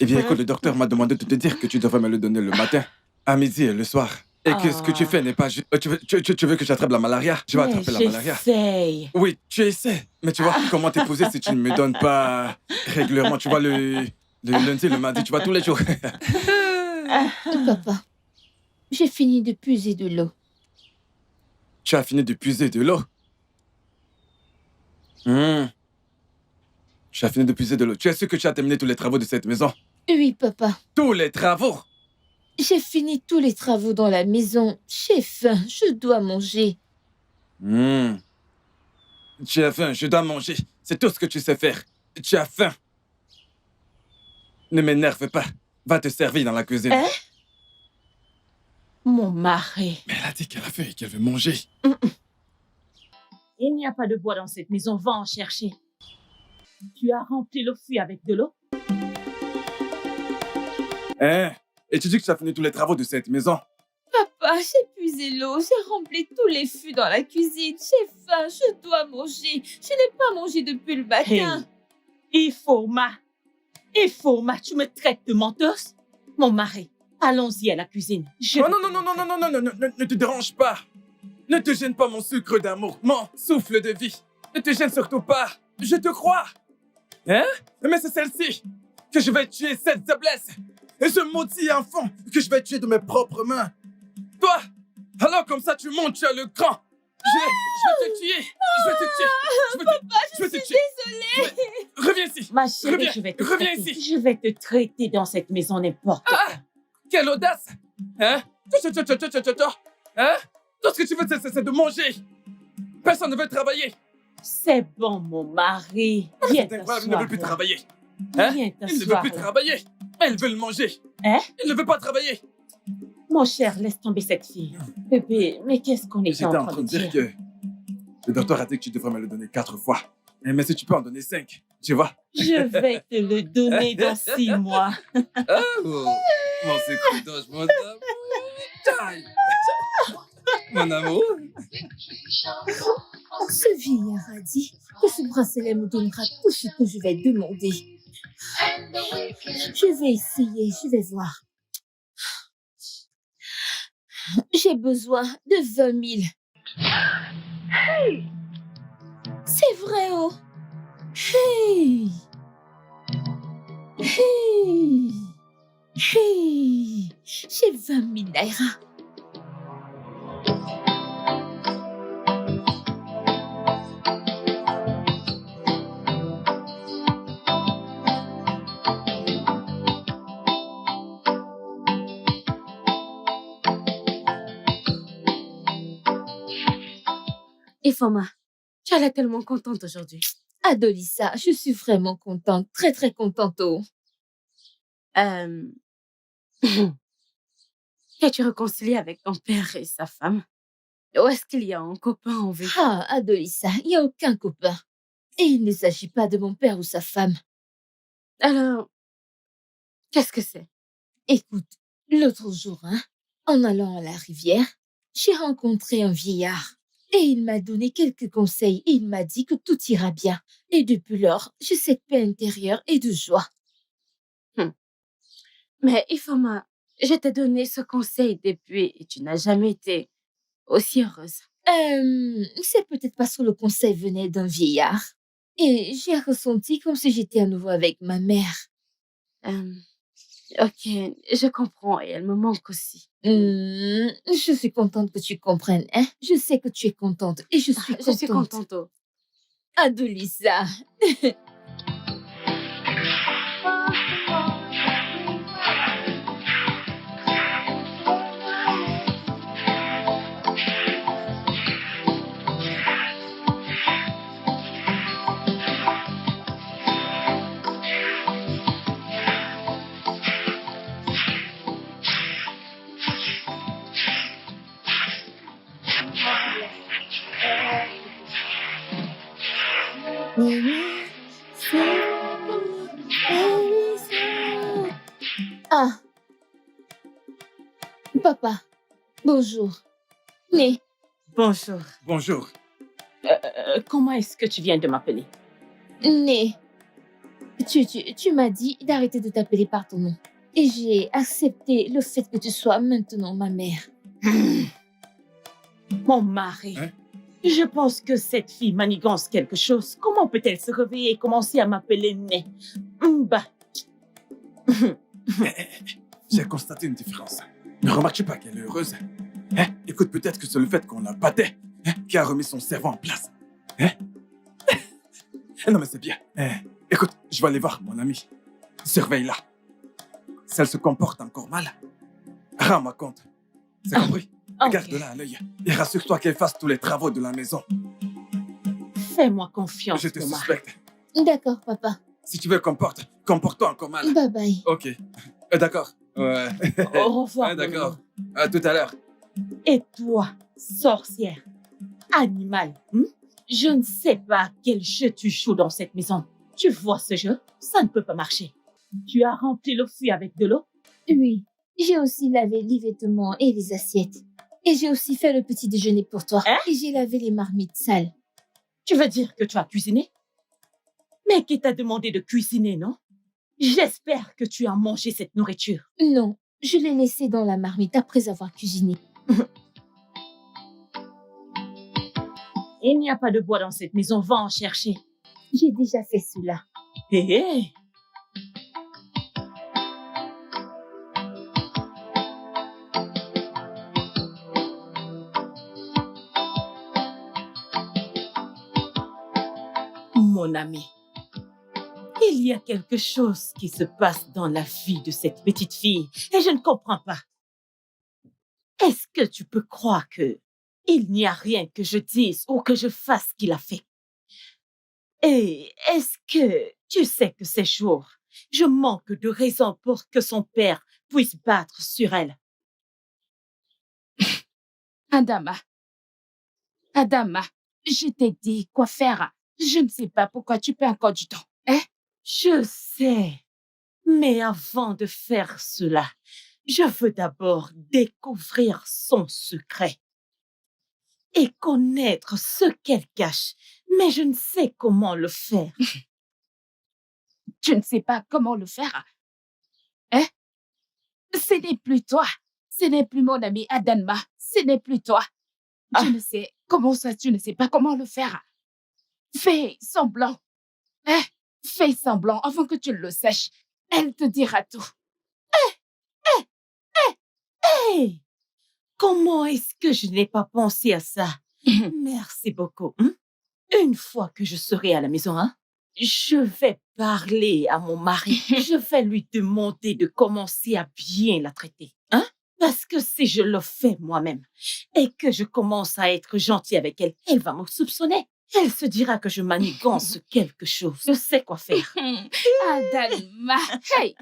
Eh bien, écoute, le docteur m'a demandé de te dire que tu devrais me le donner le matin, à midi et le soir. Et que ce que tu fais n'est pas juste... Tu veux que j'attrape la malaria? Tu vas attraper la malaria. J'essaye. Oui, tu essaies. Mais tu vois, comment t'épouser si tu ne me donnes pas régulièrement? Tu vois, le lundi, le mardi, tu vois, tous les jours. Papa, j'ai fini de puiser de l'eau. Tu as fini de puiser de l'eau. Tu as fini de puiser de l'eau. Tu es sûr que tu as terminé tous les travaux de cette maison? Oui, papa. Tous les travaux? J'ai fini tous les travaux dans la maison. J'ai faim, je dois manger. Tu as faim, je dois manger. C'est tout ce que tu sais faire. Tu as faim. Ne m'énerve pas. Va te servir dans la cuisine. Hein? Mon mari. Mais elle a dit qu'elle a faim et qu'elle veut manger. Il n'y a pas de bois dans cette maison. Va en chercher. Tu as rempli le fût avec de l'eau? Hein? Et tu dis que tu as fini tous les travaux de cette maison? Papa, j'ai puisé l'eau, j'ai rempli tous les fûts dans la cuisine. J'ai faim, je dois manger. Je n'ai pas mangé depuis le matin. Ifeoma, tu me traites de menteuse? Mon mari, allons-y à la cuisine. Oh non, ne te dérange pas. Ne te gêne pas, mon sucre d'amour, mon souffle de vie. Ne te gêne surtout pas. Je te crois. Hein? Mais c'est celle-ci que je vais tuer, cette faiblesse. Et ce maudit enfant que je vais tuer de mes propres mains. Toi, alors comme ça tu montes, tu as le cran. Je vais te tuer. Je vais te tuer. Désolée. Reviens ici. Ma chérie, Reviens, je vais te reviens traiter. ici. Je vais te traiter dans cette maison n'importe quoi. Quelle audace. Hein? Hein? Tout ce que tu veux, c'est de manger. Personne ne veut travailler. C'est bon, mon mari. Viens Il ne t'asseoir. veut plus là. travailler. Hein? Viens Il ne veut t'asseoir. plus là. travailler. Elle veut le manger. Hein? Il ne veut pas travailler. Mon cher, laisse tomber cette fille. Bébé, mais qu'est-ce qu'on est J'étais en train de dire que le docteur a dit que tu devrais me le donner 4 fois. Mais si tu peux en donner 5, tu vois. Je vais te le donner dans 6 mois. Mon secret d'ange, mon amour. Taille. Mon amour. Ce vieillard a dit que ce bracelet me donnera tout ce que je vais demander. Je vais essayer, je vais voir. J'ai besoin de 20 000. C'est vrai, oh. Hey! Hey! Hey! J'ai 20 000 naira. Ifoma, tu as l'air tellement contente aujourd'hui. Adolissa, je suis vraiment contente, très très contente, oh. T'es-tu réconciliée avec ton père et sa femme? Ou est-ce qu'il y a un copain en vue? Ah, Adolissa, il n'y a aucun copain. Et il ne s'agit pas de mon père ou sa femme. Alors, qu'est-ce que c'est? Écoute, l'autre jour, en allant à la rivière, j'ai rencontré un vieillard. Et il m'a donné quelques conseils et il m'a dit que tout ira bien. Et depuis lors, j'ai cette paix intérieure et de joie. Mais Ifoma, je t'ai donné ce conseil depuis et tu n'as jamais été aussi heureuse. C'est peut-être parce que le conseil venait d'un vieillard. Et j'ai ressenti comme si j'étais à nouveau avec ma mère. Ok, je comprends et elle me manque aussi. Je suis contente que tu comprennes, hein. Je sais que tu es contente et je suis contente. Je suis contente. Oh. Adolissa. Ah, papa, bonjour. Né, Bonjour. Bonjour. Comment est-ce que tu viens de m'appeler? Né, tu m'as dit d'arrêter de t'appeler par ton nom. Et j'ai accepté le fait que tu sois maintenant ma mère. Mon mari. Hein? Je pense que cette fille manigance quelque chose. Comment peut-elle se réveiller et commencer à m'appeler Né? Bah. J'ai constaté une différence. Ne remarques pas qu'elle est heureuse? Hein? Écoute, peut-être que c'est le fait qu'on la battait qui a remis son cerveau en place. Hein? Non, mais c'est bien. Écoute, je vais aller voir mon amie. Surveille-la. Si elle se comporte encore mal, rends-moi compte. C'est compris? Ok. Garde-la à l'œil et rassure-toi qu'elle fasse tous les travaux de la maison. Fais-moi confiance, Je te mon mari. suspecte. D'accord, papa. Si tu veux comporte-toi encore mal. Bye bye. Ok. D'accord. Ouais. Au revoir. mon D'accord. amour. À tout à l'heure. Et toi, sorcière, animal, je ne sais pas quel jeu tu joues dans cette maison. Tu vois ce jeu? Ça ne peut pas marcher. Tu as rempli le fût avec de l'eau? Oui, j'ai aussi lavé les vêtements et les assiettes. Et j'ai aussi fait le petit déjeuner pour toi. Hein? Et j'ai lavé les marmites sales. Tu veux dire que tu as cuisiné? Mais qui t'a demandé de cuisiner, non? J'espère que tu as mangé cette nourriture. Non, je l'ai laissé dans la marmite après avoir cuisiné. Il n'y a pas de bois dans cette maison, va en chercher. J'ai déjà fait cela. Hé, hé. Mon ami, il y a quelque chose qui se passe dans la vie de cette petite fille et je ne comprends pas. Est-ce que tu peux croire que il n'y a rien que je dise ou que je fasse qu'il a fait? Et est-ce que tu sais que ces jours, je manque de raisons pour que son père puisse battre sur elle? Adama, je t'ai dit quoi faire. Je ne sais pas pourquoi tu perds encore du temps. Hein? Je sais, mais avant de faire cela, je veux d'abord découvrir son secret et connaître ce qu'elle cache, mais je ne sais comment le faire. Tu ne sais pas comment le faire. Hein? Ce n'est plus toi. Ce n'est plus mon ami Adanma. Ce n'est plus toi. Je ne sais. Comment ça, tu ne sais pas comment le faire? Fais semblant. Hein? Fais semblant avant que tu le saches. Elle te dira tout. Hey! Comment est-ce que je n'ai pas pensé à ça? Merci beaucoup. Une fois que je serai à la maison, je vais parler à mon mari. Je vais lui demander de commencer à bien la traiter. Parce que si je le fais moi-même et que je commence à être gentil avec elle, elle va me soupçonner. Elle se dira que je manigance quelque chose. Je sais quoi faire. Adanma. Hey!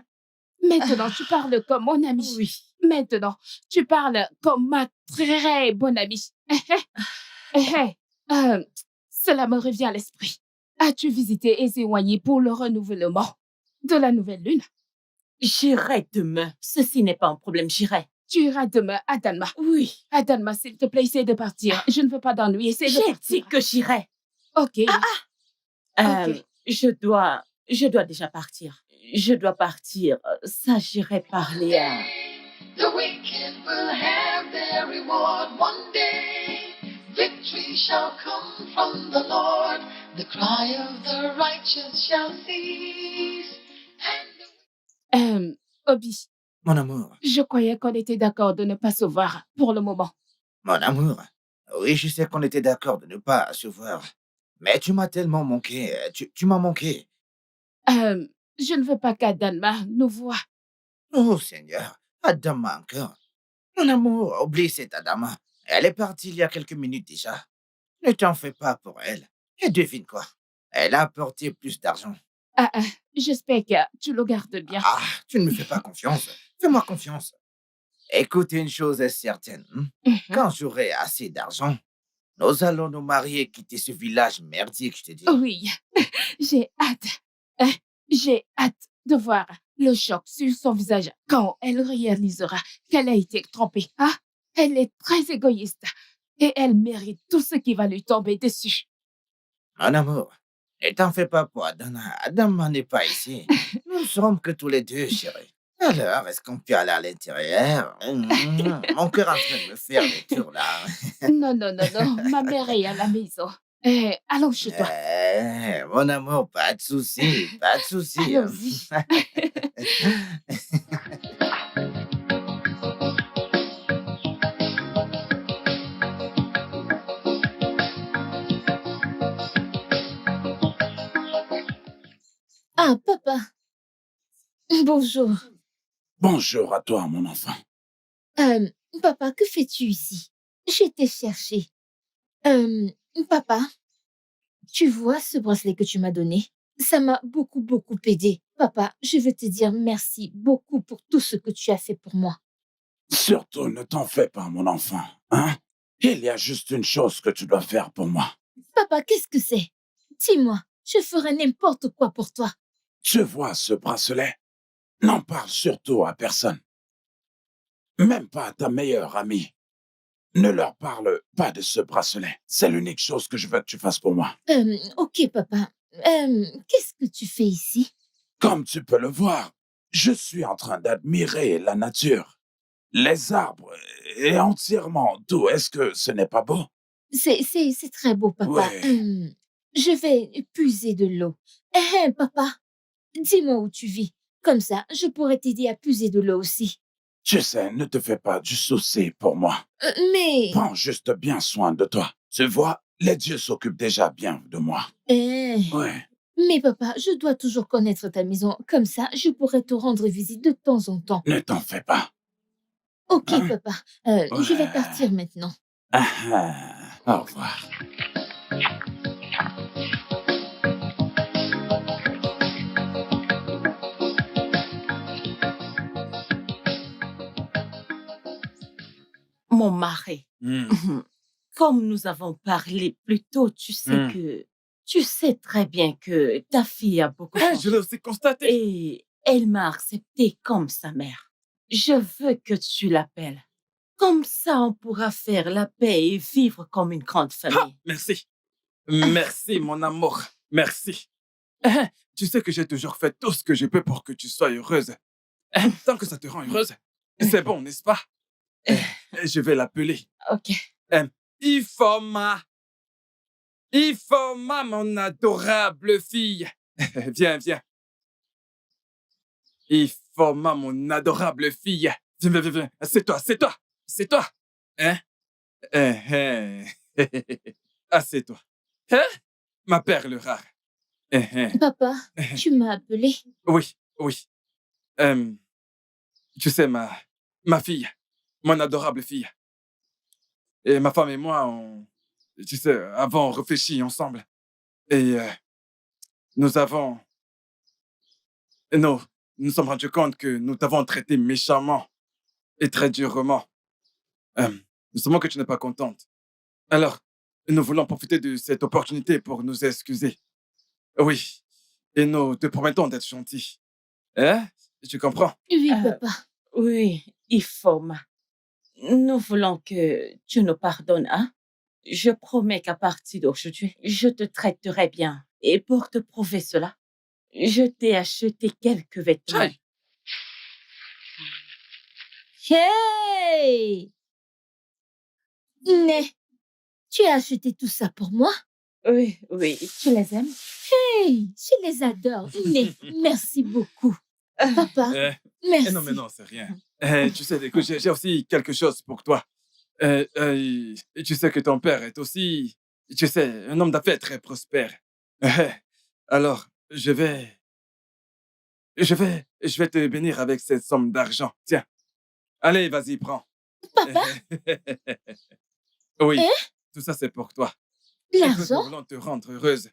Maintenant, tu parles comme mon ami. Oui. Maintenant, tu parles comme ma très bonne amie. Cela me revient à l'esprit. As-tu visité Ezewanyi pour le renouvellement de la nouvelle lune? J'irai demain. Ceci n'est pas un problème, j'irai. Tu iras demain à Danma. Oui. Adanma, s'il te plaît, essaie de partir. Je ne veux pas d'ennui. Essaie de J'ai partir. dit que j'irai. OK. Ok. Je dois déjà partir. Je dois partir. Ça, j'irai parler à... The wicked will have their reward one day. Victory shall come from the Lord. The cry of the righteous shall cease. And Obi, Mon amour, je croyais qu'on était d'accord de ne pas se voir pour le moment. mon amour. Oui, je sais qu'on était d'accord de ne pas se voir. Mais tu m'as tellement manqué. Tu m'as manqué. Je ne veux pas qu'Adanma nous voie. Oh, Seigneur. Adama encore. Mon amour, oublie cette Adama. Elle est partie il y a quelques minutes déjà. Ne t'en fais pas pour elle. Et devine quoi? Elle a apporté plus d'argent. J'espère que tu le gardes bien. Ah, tu ne me fais pas confiance. Fais-moi confiance. Écoute, une chose est certaine. Quand j'aurai assez d'argent, nous allons nous marier et quitter ce village merdique, je te dis. Oui, j'ai hâte. J'ai hâte de voir le choc sur son visage quand elle réalisera qu'elle a été trompée. Elle est très égoïste et elle mérite tout ce qui va lui tomber dessus. Mon amour, ne t'en fais pas pour Adama. Adama n'est pas ici. Nous ne sommes que tous les deux, chérie. Alors, est-ce qu'on peut aller à l'intérieur? Mon cœur est en train de me faire des tours, là. Non, ma mère est à la maison. Allons chez toi. Mon amour, pas de souci, pas de souci. Allons-y. Ah, papa. Bonjour. Bonjour à toi, mon enfant. Papa, que fais-tu ici? Je t'ai cherché. Papa, tu vois ce bracelet que tu m'as donné? Ça m'a beaucoup aidé. Papa, je veux te dire merci beaucoup pour tout ce que tu as fait pour moi. Surtout, ne t'en fais pas, mon enfant. Hein? Il y a juste une chose que tu dois faire pour moi. Papa, qu'est-ce que c'est? Dis-moi, je ferai n'importe quoi pour toi. Tu vois ce bracelet? N'en parle surtout à personne. Même pas à ta meilleure amie. Ne leur parle pas de ce bracelet. C'est l'unique chose que je veux que tu fasses pour moi. Ok, papa. Qu'est-ce que tu fais ici? Comme tu peux le voir, je suis en train d'admirer la nature. Les arbres et entièrement tout. Est-ce que ce n'est pas beau? C'est très beau, papa. Ouais. Je vais puiser de l'eau. Papa, dis-moi où tu vis. Comme ça, je pourrais t'aider à puiser de l'eau aussi. Tu sais, ne te fais pas du souci pour moi. Mais... Prends juste bien soin de toi. Tu vois, les dieux s'occupent déjà bien de moi. Ouais. Mais papa, je dois toujours connaître ta maison. Comme ça, je pourrais te rendre visite de temps en temps. Ne t'en fais pas. Ok, Hein? papa. Je vais partir maintenant. Au revoir. Mon mari, comme nous avons parlé plus tôt, tu sais très bien que ta fille a beaucoup Je changé l'ai aussi constaté. et elle m'a acceptée comme sa mère. Je veux que tu l'appelles. Comme ça, on pourra faire la paix et vivre comme une grande famille. Merci. Merci, mon amour. Merci. Tu sais que j'ai toujours fait tout ce que je peux pour que tu sois heureuse. Tant que ça te rend heureuse, c'est bon, n'est-ce pas? Je vais l'appeler. Ok. Ifoma. Ifoma, mon adorable fille. Viens, viens. Ifoma, mon adorable fille. Viens, viens, viens, viens. Assieds-toi, assieds-toi. Assieds-toi. Hein? Assieds-toi. Hein? Ma perle rare. Papa, tu m'as appelé. Oui, oui. Tu sais, ma fille, mon adorable fille. Et ma femme et moi, tu sais, avons réfléchi ensemble. Et nous avons... Nous nous sommes rendus compte que nous t'avons traité méchamment et très durement. Nous savons que tu n'es pas contente. Alors, nous voulons profiter de cette opportunité pour nous excuser. Oui. Et nous te promettons d'être gentils. Hein? Tu comprends? Oui, papa. Oui, Ifoma. Nous voulons que tu nous pardonnes, hein? Je promets qu'à partir d'aujourd'hui, je te traiterai bien. Et pour te prouver cela, je t'ai acheté quelques vêtements. Chai. Hey! Né, tu as acheté tout ça pour moi? Oui, oui, tu les aimes? Hey, je les adore. Né, merci beaucoup. Papa, merci. Non, mais non, c'est rien. Tu sais, écoute, j'ai aussi quelque chose pour toi. Tu sais que ton père est aussi, tu sais, un homme d'affaires très prospère. Alors, je vais te bénir avec cette somme d'argent. Tiens. Allez, vas-y, prends. Papa, Oui, Hein? tout ça, c'est pour toi. Écoute, nous l'argent? voulons te rendre heureuse.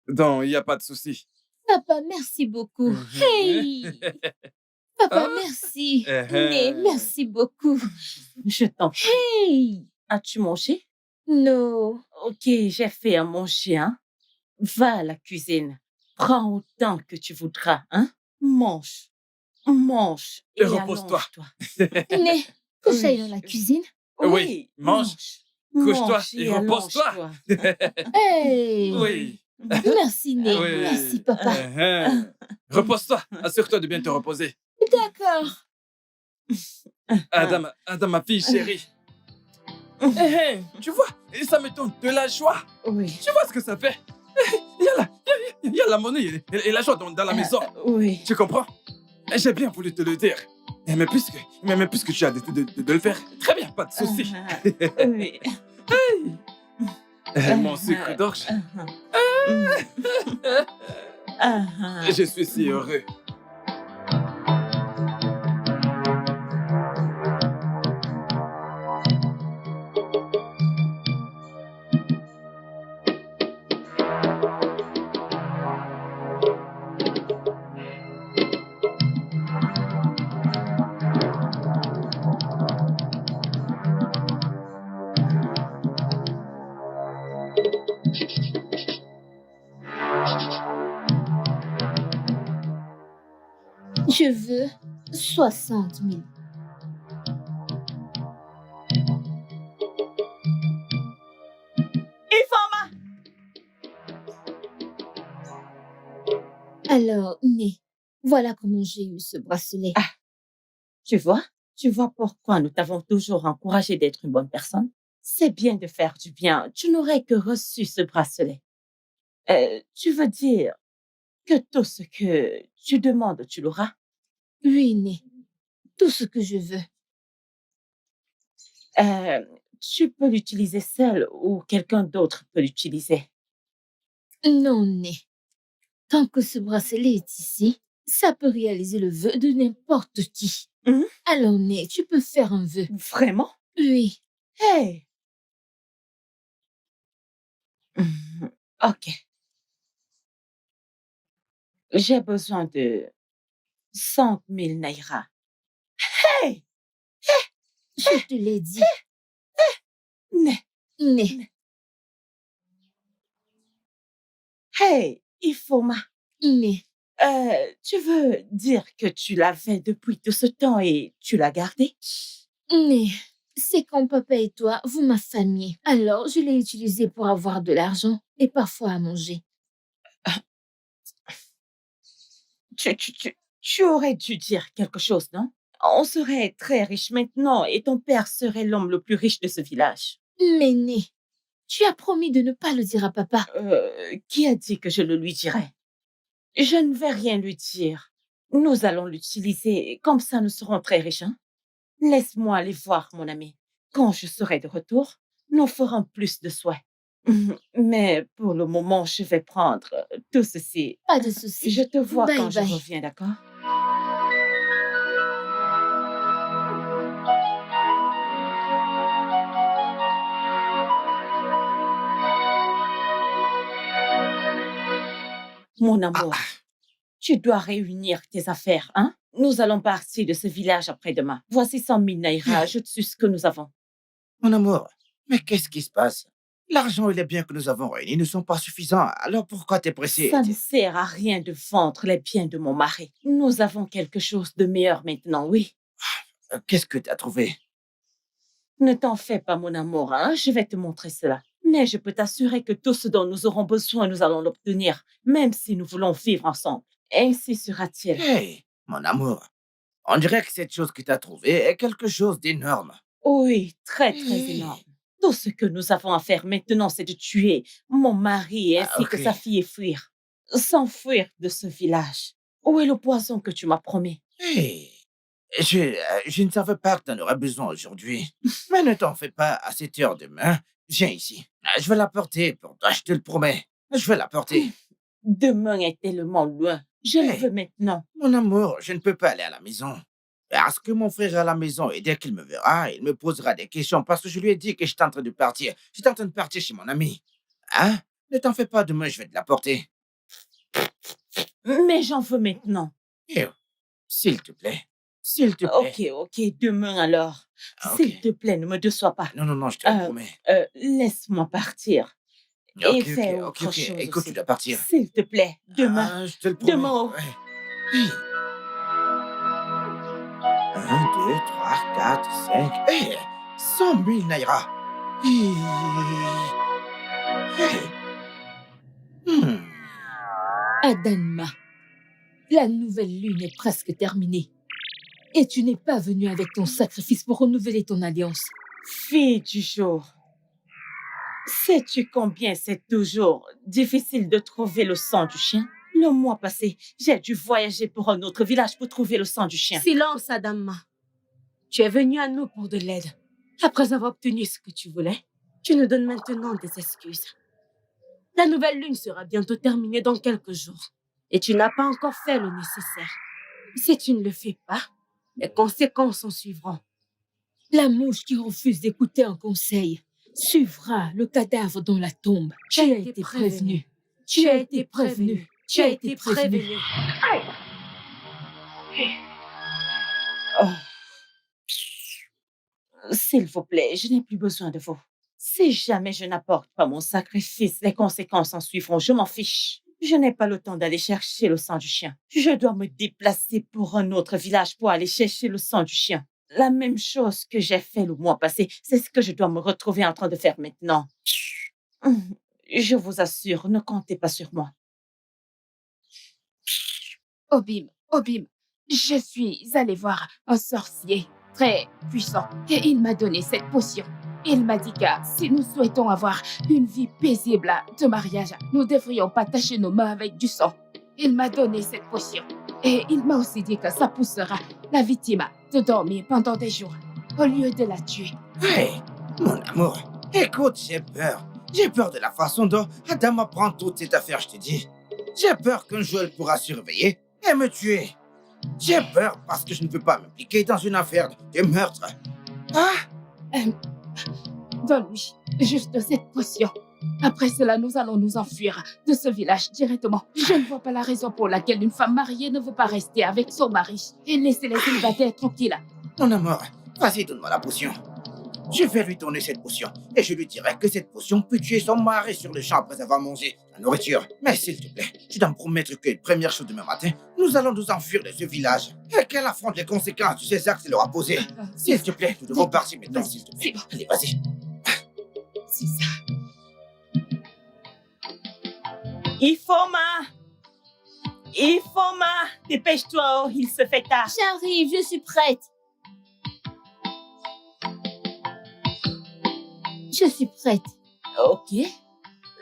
Donc, il n'y a pas de souci. Papa, merci beaucoup. Hey! Papa, merci. Né, merci beaucoup. Je t'en prie. Hey! As-tu mangé? Non. Ok, j'ai fait à manger, hein? Va à la cuisine. Prends autant que tu voudras, hein? Mange. Mange. Et repose-toi. allonge-toi. Né, que Oui. j'aille dans la cuisine? Oui, mange. Couche-toi Mange et repose-toi. allonge-toi. Hey! Oui. Merci, Né. Oui. Merci, papa. Repose-toi. Assure-toi de bien te reposer. D'accord. Adam, ma fille chérie. Tu vois, et ça me donne de la joie. Oui. Tu vois ce que ça fait? Il y a la monnaie et la joie dans la maison. Oui. Tu comprends? J'ai bien voulu te le dire. Mais puisque tu as décidé de le faire, très bien, pas de souci. Oui. Mon sucre d'orge, je suis si heureux. Je veux 60 000. Ifoma! Alors, Né, voilà comment j'ai eu ce bracelet. Tu vois pourquoi nous t'avons toujours encouragé d'être une bonne personne? C'est bien de faire du bien. Tu n'aurais que reçu ce bracelet. Tu veux dire que tout ce que tu demandes, tu l'auras? Oui, Né, tout ce que je veux. Tu peux l'utiliser seul ou quelqu'un d'autre peut l'utiliser. Non, Né. Tant que ce bracelet est ici, ça peut réaliser le vœu de n'importe qui. Mhm. Alors, Né, tu peux faire un vœu. Vraiment? Oui. Hey! Ok. J'ai besoin de 100 000 naira. Hey! Je te l'ai dit. Né. Né, Hey! Ifoma. Né. Tu veux dire que tu l'avais depuis tout ce temps et tu l'as gardé? Né, c'est quand papa et toi, vous m'affamiez. Alors, je l'ai utilisé pour avoir de l'argent et parfois à manger. Tu aurais dû dire quelque chose, non? On serait très riche maintenant et ton père serait l'homme le plus riche de ce village. Méné, tu as promis de ne pas le dire à papa. Qui a dit que je le lui dirais? Je ne vais rien lui dire. Nous allons l'utiliser, comme ça nous serons très riches. Hein? Laisse-moi aller voir, mon ami. Quand je serai de retour, nous ferons plus de soins. Mais pour le moment, je vais prendre tout ceci. Pas de souci. Je te vois Bye quand bye. je reviens, d'accord? Mon amour, tu dois réunir tes affaires, hein? Nous allons partir de ce village après-demain. Voici 100 000 naira, ajoute sur ce que nous avons. Mon amour, mais qu'est-ce qui se passe? L'argent et les biens que nous avons réunis ne sont pas suffisants. Alors pourquoi t'es pressé? Ça ne sert à rien de vendre les biens de mon mari. Nous avons quelque chose de meilleur maintenant, oui. Qu'est-ce que t'as trouvé? Ne t'en fais pas, mon amour, hein? Je vais te montrer cela. Mais je peux t'assurer que tout ce dont nous aurons besoin, nous allons l'obtenir, même si nous voulons vivre ensemble. Ainsi sera-t-il. Hey, mon amour, on dirait que cette chose que t'as trouvée est quelque chose d'énorme. Oui, très, très énorme. Tout ce que nous avons à faire maintenant, c'est de tuer mon mari ainsi que sa fille et fuir. S'enfuir de ce village. Où est le poison que tu m'as promis? Hey, je ne savais pas que t'en aurais besoin aujourd'hui. Mais ne t'en fais pas, à 7 heures demain, viens ici. Je vais l'apporter pour toi, je te le promets. Je vais l'apporter. Demain est tellement loin. Je le veux maintenant. Mon amour, je ne peux pas aller à la maison. Parce que mon frère est à la maison et dès qu'il me verra, il me posera des questions parce que je lui ai dit que j'étais en train de partir. J'étais en train de partir chez mon ami. Hein? Ne t'en fais pas, demain je vais te l'apporter. Mais j'en veux maintenant. S'il te plaît. S'il te plaît. Ok, demain alors. S'il te plaît, ne me déçois pas. Non, je te le promets. Laisse-moi partir. Et fais autre chose Écoute, aussi. tu dois partir. S'il te plaît, demain. Je te le promets. Demain. 1, 2, 3, 4, 5. 100 000 naira. Adanma, la nouvelle lune est presque terminée. Et tu n'es pas venu avec ton sacrifice pour renouveler ton alliance. Fille du jour, sais-tu combien c'est toujours difficile de trouver le sang du chien? Le mois passé, j'ai dû voyager pour un autre village pour trouver le sang du chien. Silence, Adamma. Tu es venu à nous pour de l'aide. Après avoir obtenu ce que tu voulais, tu nous donnes maintenant des excuses. La nouvelle lune sera bientôt terminée dans quelques jours. Et tu n'as pas encore fait le nécessaire. Si tu ne le fais pas, les conséquences en suivront. La mouche qui refuse d'écouter un conseil suivra le cadavre dans la tombe. Tu as été prévenu. Tu as été prévenu. Tu as été prévenu. S'il vous plaît, je n'ai plus besoin de vous. Si jamais je n'apporte pas mon sacrifice, les conséquences en suivront. Je m'en fiche. Je n'ai pas le temps d'aller chercher le sang du chien. Je dois me déplacer pour un autre village pour aller chercher le sang du chien. La même chose que j'ai fait le mois passé, c'est ce que je dois me retrouver en train de faire maintenant. Je vous assure, ne comptez pas sur moi. Obim, je suis allée voir un sorcier très puissant et il m'a donné cette potion. Il m'a dit que si nous souhaitons avoir une vie paisible de mariage, nous ne devrions pas tacher nos mains avec du sang. Il m'a donné cette potion et il m'a aussi dit que ça poussera la victime de dormir pendant des jours au lieu de la tuer. Hey, mon amour, écoute, j'ai peur. J'ai peur de la façon dont Adama prend toute cette affaire, je te dis. J'ai peur qu'un jour elle pourra surveiller et me tuer. J'ai peur parce que je ne veux pas m'impliquer dans une affaire de meurtre. Donne-lui juste cette potion. Après cela, nous allons nous enfuir de ce village directement. Je ne vois pas la raison pour laquelle une femme mariée ne veut pas rester avec son mari et laisser les célibataires tranquilles. Mon amour, vas-y, donne-moi la potion. Je vais lui donner cette potion et je lui dirai que cette potion peut tuer son mari sur le champ après avoir mangé la nourriture. Mais s'il te plaît, tu dois me promettre que première chose demain matin, nous allons nous enfuir de ce village et qu'elle affronte les conséquences de ces actes qu'elle aura posés. S'il te plaît, nous devons partir maintenant, s'il te plaît. Allez, vas-y. C'est ça. Ifoma, dépêche-toi, il se fait tard. J'arrive, je suis prête. Je suis prête. Ok.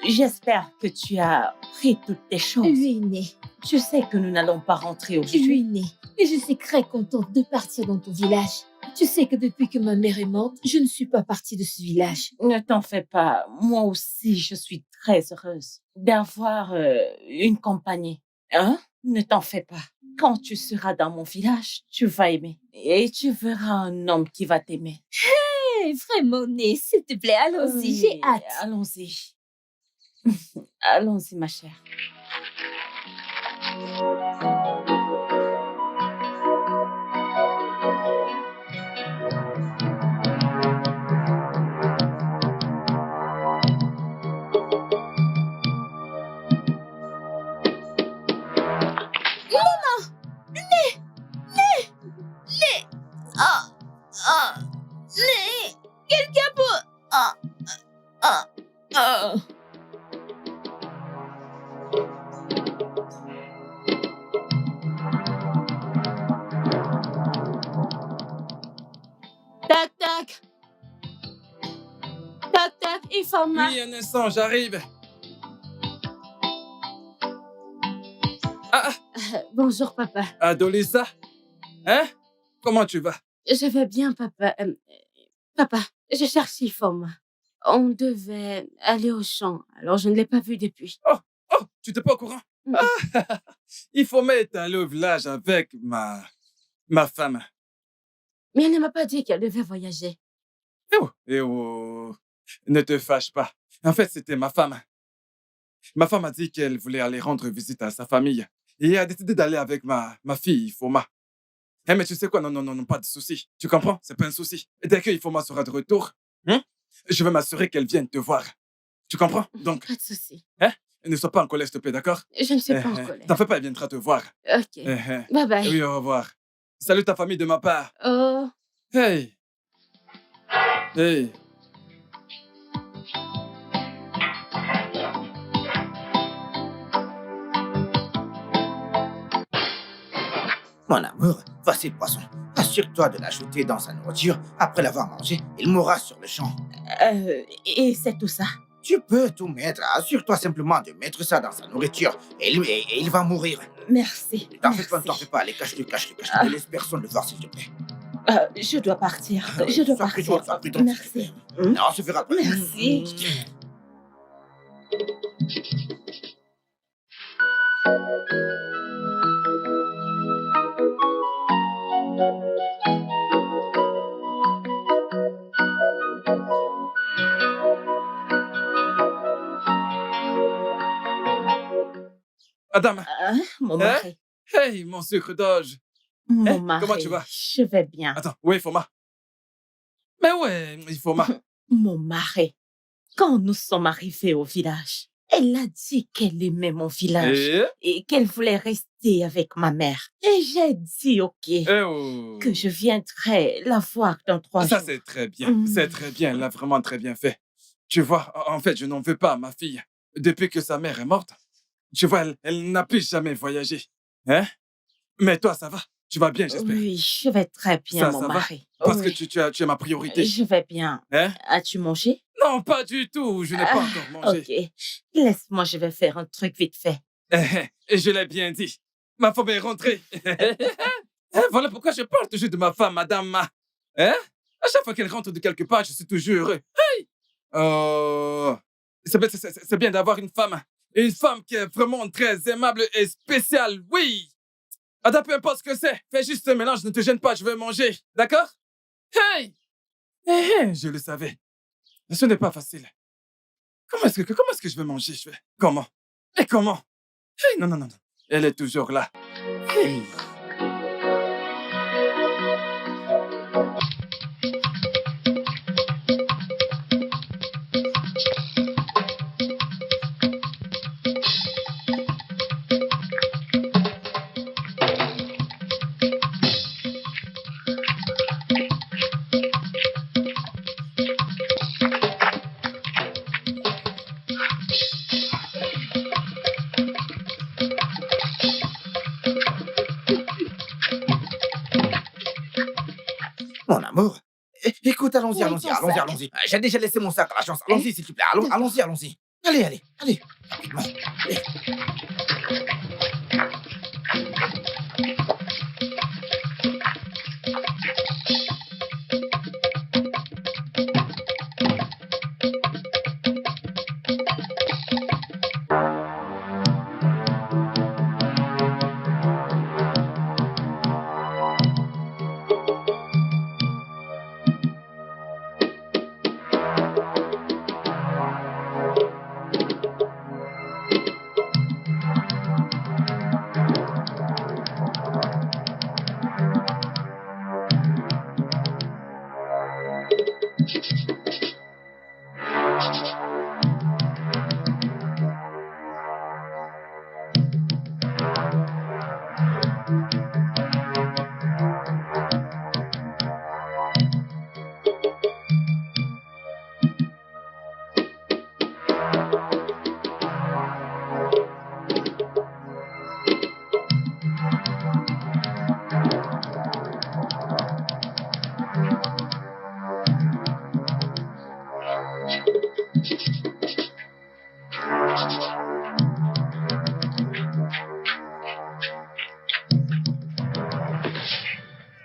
J'espère que tu as pris toutes tes choses. Oui, Né. Je sais que nous n'allons pas rentrer aujourd'hui. Oui, Né. Et je suis très contente de partir dans ton village. Tu sais que depuis que ma mère est morte, je ne suis pas partie de ce village. Ne t'en fais pas. Moi aussi, je suis très heureuse d'avoir une compagnie. Hein? Ne t'en fais pas. Quand tu seras dans mon village, tu vas aimer. Et tu verras un homme qui va t'aimer. Hey, vraiment, Né, s'il te plaît, allons-y, Oui, j'ai hâte. Allons-y. Allons-y, ma chère. Ah, ah, Né, quelqu'un peut... Ah, ah, ah. Tac, tac. Tac, tac, Ifoma. Oui, un instant, j'arrive. Ah, Bonjour, papa. Adolissa. Hein? Comment tu vas? Je vais bien, papa. Papa, je cherche Ifoma. On devait aller au champ, alors je ne l'ai pas vu depuis. Oh, tu n'étais pas au courant? Mm. Ah, il faut m'être allé au village avec ma femme. Mais elle ne m'a pas dit qu'elle devait voyager. Eh oh, ne te fâche pas. En fait, c'était ma femme. Ma femme a dit qu'elle voulait aller rendre visite à sa famille. Et a décidé d'aller avec ma fille, Ifoma. Eh, mais tu sais quoi? Non, pas de souci. Tu comprends? C'est pas un souci. Et dès que Ifoma sera de retour, je vais m'assurer qu'elle vienne te voir. Tu comprends? Donc, Pas de souci. ne sois pas en colère, s'il te plaît, d'accord? Je ne suis pas en colère. T'en fais pas, elle viendra te voir. Ok. Bye bye. Oui, au revoir. Salut ta famille de ma part. Oh. Hey. Hey. Mon amour, voici le poisson. Assure-toi de l'ajouter dans sa nourriture. Après l'avoir mangé, il mourra sur le champ. Et c'est tout ça. Tu peux tout mettre. Assure-toi simplement de mettre ça dans sa nourriture. Et il va mourir. Merci. Ne t'en fais pas, ne t'en fais pas. Allez, cache-le. Ne laisse personne le voir, s'il te plaît. Je dois partir. Je dois Sois prudent, partir. sois prudent, s'il te Merci. plaît. Non, on se verra après. Merci. Madame. Mon mari. Hey, mon sucre d'orge. Mon mari. Comment tu vas? Je vais bien. Attends, oui, Ifoma. Mais ouais, Ifoma. Mon mari, quand nous sommes arrivés au village, elle a dit qu'elle aimait mon village et qu'elle voulait rester avec ma mère. Et j'ai dit OK, que je viendrai la voir dans 3 jours. Ça, c'est très bien. C'est très bien. Elle l'a vraiment très bien fait. Tu vois, en fait, je n'en veux pas à ma fille. Depuis que sa mère est morte, tu vois, elle n'a plus jamais voyagé. Hein? Mais toi, ça va? Tu vas bien, j'espère? Oui, je vais très bien, mon mari. Parce que tu es ma priorité. Je vais bien. Hein? As-tu mangé? Non, pas du tout. Je n'ai pas encore mangé. OK. Laisse-moi, je vais faire un truc vite fait. Et je l'ai bien dit. Ma femme est rentrée. Voilà pourquoi je parle toujours de ma femme, madame. Hein? À chaque fois qu'elle rentre de quelque part, je suis toujours heureux. Hey! Oh, c'est bien d'avoir une femme. Une femme qui est vraiment très aimable et spéciale, oui. Ada, peu importe ce que c'est. Fais juste un mélange, ne te gêne pas, je vais manger. D'accord? Hey! Je le savais. Ce n'est pas facile. Comment est-ce que je vais manger? Comment? Et comment? Hey, non. Elle est toujours là. Hey! Écoute, allons-y, Où est allons-y, ton allons-y, sac? allons-y. J'ai déjà laissé mon sac à l'agence. Allons-y, s'il te plaît. Allons-y, allons-y. Allez, allez, allez. Rapidement. Allez.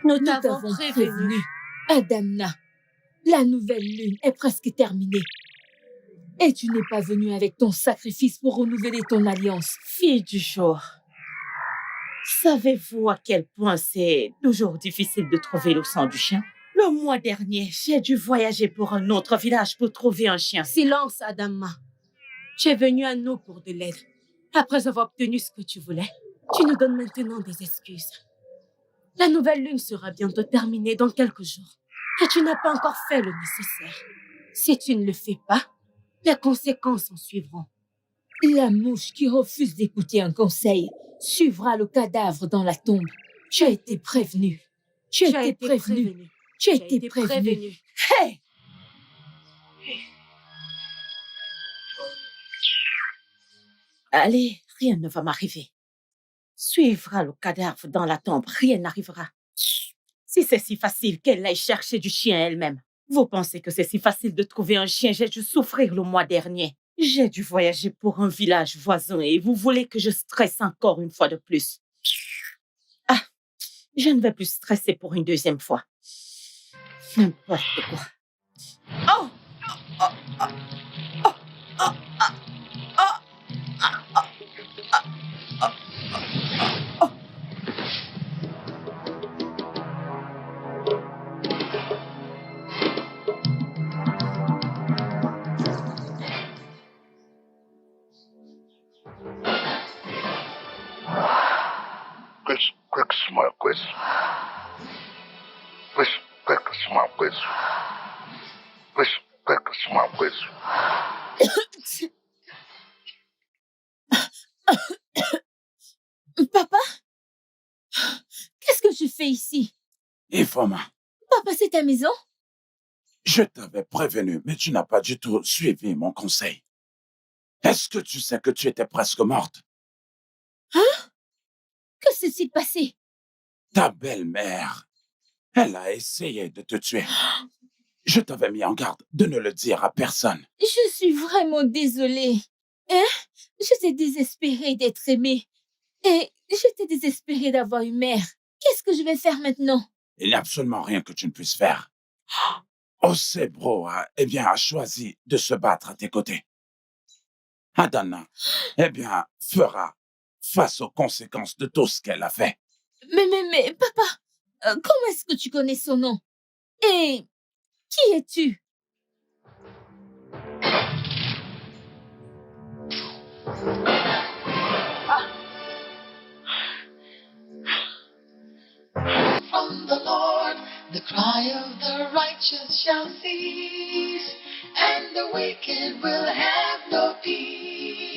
Nous Nous t'avons t'avons prévenu. prévenu. Adamna, la nouvelle lune est presque terminée. Et tu n'es pas venue avec ton sacrifice pour renouveler ton alliance. Fille du jour, savez-vous à quel point c'est toujours difficile de trouver le sang du chien? Le mois dernier, j'ai dû voyager pour un autre village pour trouver un chien. Silence, Adama. Tu es venu à nous pour de l'aide. Après avoir obtenu ce que tu voulais, tu nous donnes maintenant des excuses. La nouvelle lune sera bientôt terminée dans quelques jours. Et tu n'as pas encore fait le nécessaire. Si tu ne le fais pas, les conséquences en suivront. La mouche qui refuse d'écouter un conseil suivra le cadavre dans la tombe. Tu as été prévenu. Tu as été prévenu. Tu as été prévenu. Hey! Allez, rien ne va m'arriver. Suivra le cadavre dans la tombe, rien n'arrivera. Si c'est si facile qu'elle aille chercher du chien elle-même, vous pensez que c'est si facile de trouver un chien? J'ai dû souffrir le mois dernier. J'ai dû voyager pour un village voisin et vous voulez que je stresse encore une fois de plus? Ah, je ne vais plus stresser pour une deuxième fois. N'importe quoi. Oh! Oh! Oh! Oh! Oh! Quick, small quiz. Quick, small quiz. Quick, small quiz. Papa? Qu'est-ce que tu fais ici? Ifoma, Papa, c'est ta maison? je t'avais prévenu, mais tu n'as pas du tout suivi mon conseil. Est-ce que tu sais que tu étais presque morte? Hein? Que s'est-il passé? Ta belle-mère, elle a essayé de te tuer. Je t'avais mis en garde de ne le dire à personne. Je suis vraiment désolée. Hein? J'étais désespérée d'être aimée. Et j'étais désespérée d'avoir une mère. Qu'est-ce que je vais faire maintenant? Il n'y a absolument rien que tu ne puisses faire. Osebro a choisi de se battre à tes côtés. Adana, fera face aux conséquences de tout ce qu'elle a fait. Mais, papa, comment est-ce que tu connais son nom? Et qui es-tu? From the Lord, the cry of the righteous shall cease, and the wicked will have no peace.